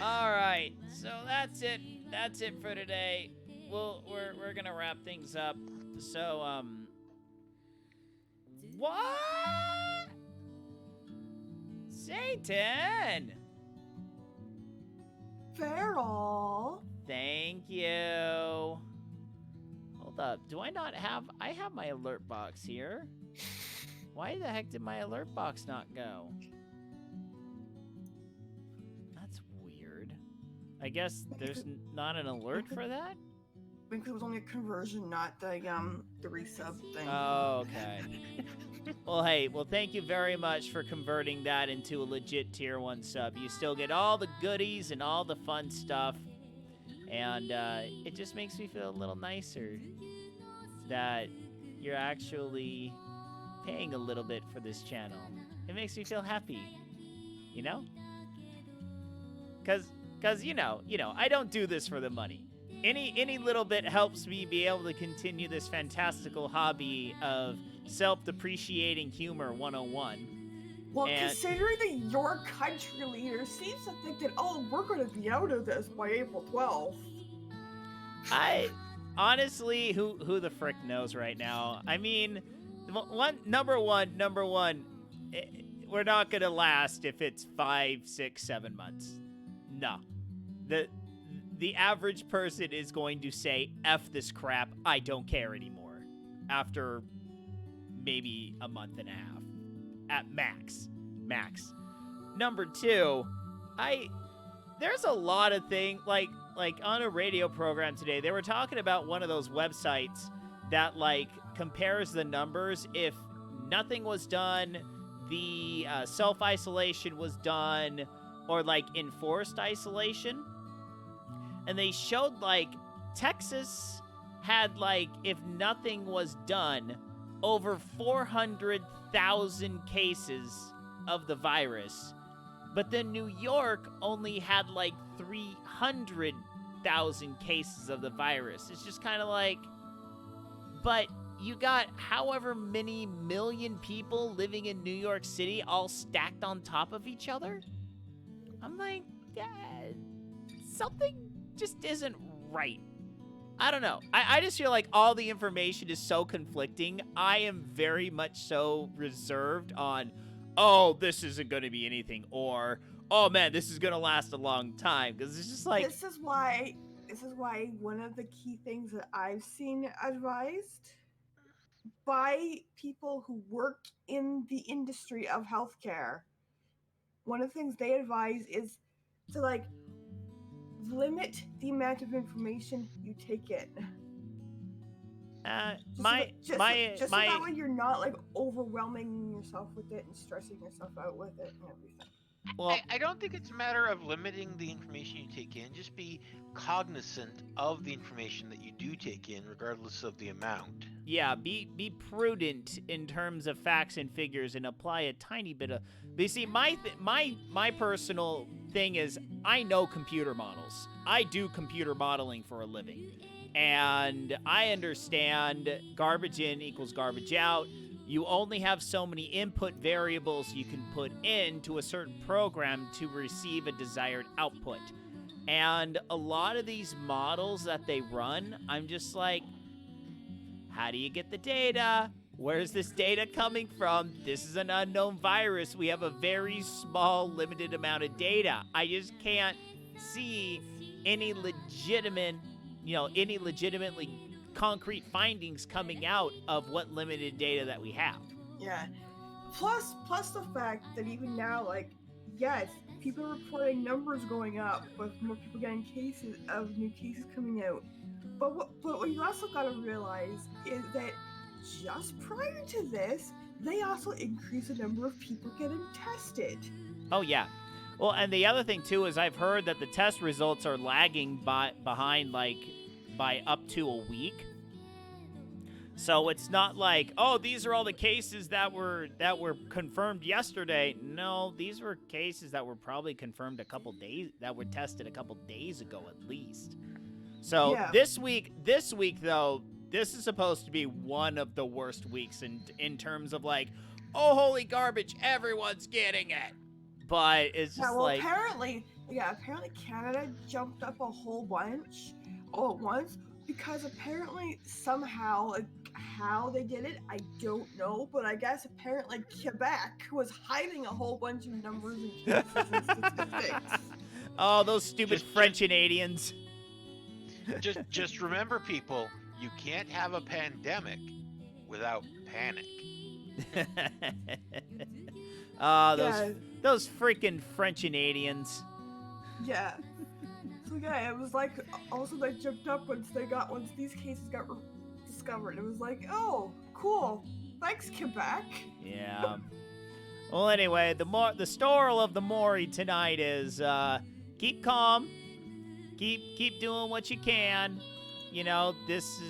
All right. So that's it. That's it for today. We're gonna wrap things up. So what? Satan. Feral. Thank you. Hold up. Do I not have? I have my alert box here. Why the heck did my alert box not go? That's weird. I guess there's not an alert for that? Because it was only a conversion, not the resub thing. Oh, okay. Well, hey, thank you very much for converting that into a legit tier 1 sub. You still get all the goodies and all the fun stuff. And it just makes me feel a little nicer that you're actually paying a little bit for this channel. It makes me feel happy, you know? Cause you know, I don't do this for the money. Any little bit helps me be able to continue this fantastical hobby of self-depreciating humor 101. Well, and- considering that your country leader seems to think that, oh, we're going to be out of this by April 12th. I honestly, who the frick knows right now? I mean, number one, we're not gonna last if it's 5, 6, 7 months. No, the average person is going to say, "F this crap, I don't care anymore," after maybe a month and a half, at max. Number 2, there's a lot of things like on a radio program today, they were talking about one of those websites that like compares the numbers if nothing was done, the self-isolation was done, or like enforced isolation. And they showed like Texas had like, if nothing was done, over 400,000 cases of the virus. But then New York only had like 300,000 cases of the virus. It's just kind of like, but you got however many million people living in New York City all stacked on top of each other? I'm like, something just isn't right. I don't know. I just feel like all the information is so conflicting. I am very much so reserved on, oh, this isn't going to be anything, or, oh man, this is going to last a long time. Because it's just like... This is why one of the key things that I've seen advised by people who work in the industry of healthcare, one of the things they advise is to like limit the amount of information you take in. So that way you're not like overwhelming yourself with it and stressing yourself out with it and everything. Well, I don't think it's a matter of limiting the information you take in. Just be cognizant of the information that you do take in, regardless of the amount. yeah, be prudent in terms of facts and figures and apply a tiny bit of. You see, my personal thing is I know computer models. I do computer modeling for a living, and I understand garbage in equals garbage out. You only have so many input variables you can put into a certain program to receive a desired output. And a lot of these models that they run, I'm just like, how do you get the data? Where's this data coming from? This is an unknown virus. We have a very small, limited amount of data. I just can't see any legitimately concrete findings coming out of what limited data that we have. Yeah. Plus the fact that even now, like, yes, people are reporting numbers going up with more people getting new cases coming out. But what you also got to realize is that just prior to this, they also increased the number of people getting tested. Oh, yeah. Well, and the other thing, too, is I've heard that the test results are lagging behind, like, by up to a week. So it's not like, oh, these are all the cases that were confirmed yesterday. No, these were cases that were probably confirmed a couple days, that were tested a couple days ago at least. So Yeah. this week though, this is supposed to be one of the worst weeks in terms of like, oh, holy garbage, everyone's getting it. But it's just apparently Canada jumped up a whole bunch all at once because apparently somehow, like, how they did it, I don't know, but I guess apparently Quebec was hiding a whole bunch of numbers and cases and statistics. Oh, those stupid French Canadians. Just remember, people, you can't have a pandemic without panic. Those freaking French Canadians. Yeah. So yeah, it was like also they jumped up once these cases got discovered. It was like, oh, cool. Thanks, Quebec. Yeah. Well, anyway, the story of the Maury tonight is keep calm, keep doing what you can. You know, this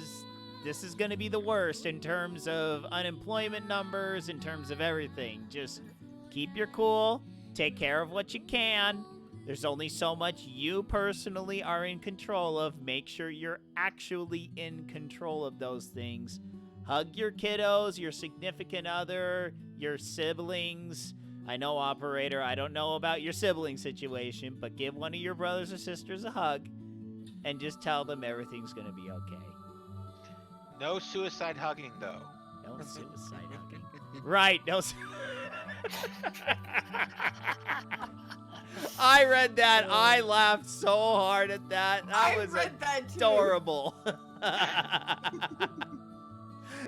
is going to be the worst in terms of unemployment numbers, in terms of everything. Just keep your cool, take care of what you can. There's only so much you personally are in control of. Make sure you're actually in control of those things. Hug your kiddos, your significant other, your siblings. I know, operator, I don't know about your sibling situation, but give one of your brothers or sisters a hug and just tell them everything's going to be okay. No suicide hugging, though. No suicide hugging. Right, no I read that. I laughed so hard at that. That was adorable.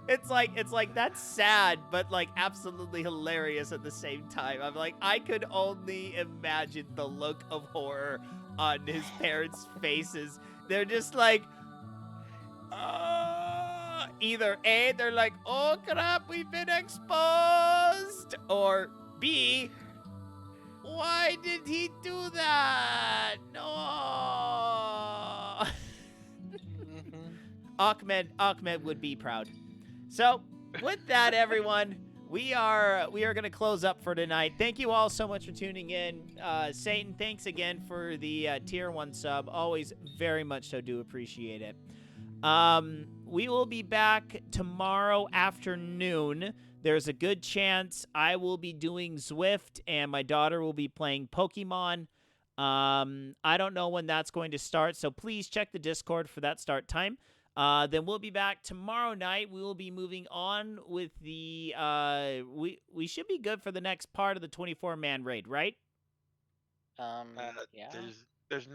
It's like that's sad, but like absolutely hilarious at the same time. I'm like, I could only imagine the look of horror on his parents' faces. They're just like, either A, they're like, oh crap, we've been exposed, or B, why did he do that? No. Ahmed would be proud. So, with that, everyone, we are going to close up for tonight. Thank you all so much for tuning in. Satan, thanks again for the tier 1 sub. Always very much so do appreciate it. We will be back tomorrow afternoon. There's a good chance I will be doing Zwift and my daughter will be playing Pokemon. I don't know when that's going to start, so please check the Discord for that start time. Then we'll be back tomorrow night. We will be moving on with the we should be good for the next part of the 24-man raid, right? Yeah. There's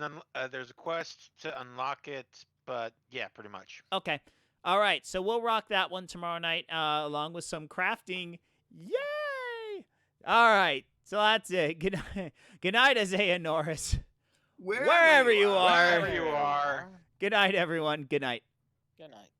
a quest to unlock it, but yeah, pretty much. Okay. All right. So we'll rock that one tomorrow night, along with some crafting. Yay! All right. So that's it. Good night. Good night, Isaiah Norris. Wherever you are. Wherever you are. Good night, everyone. Good night. Good night.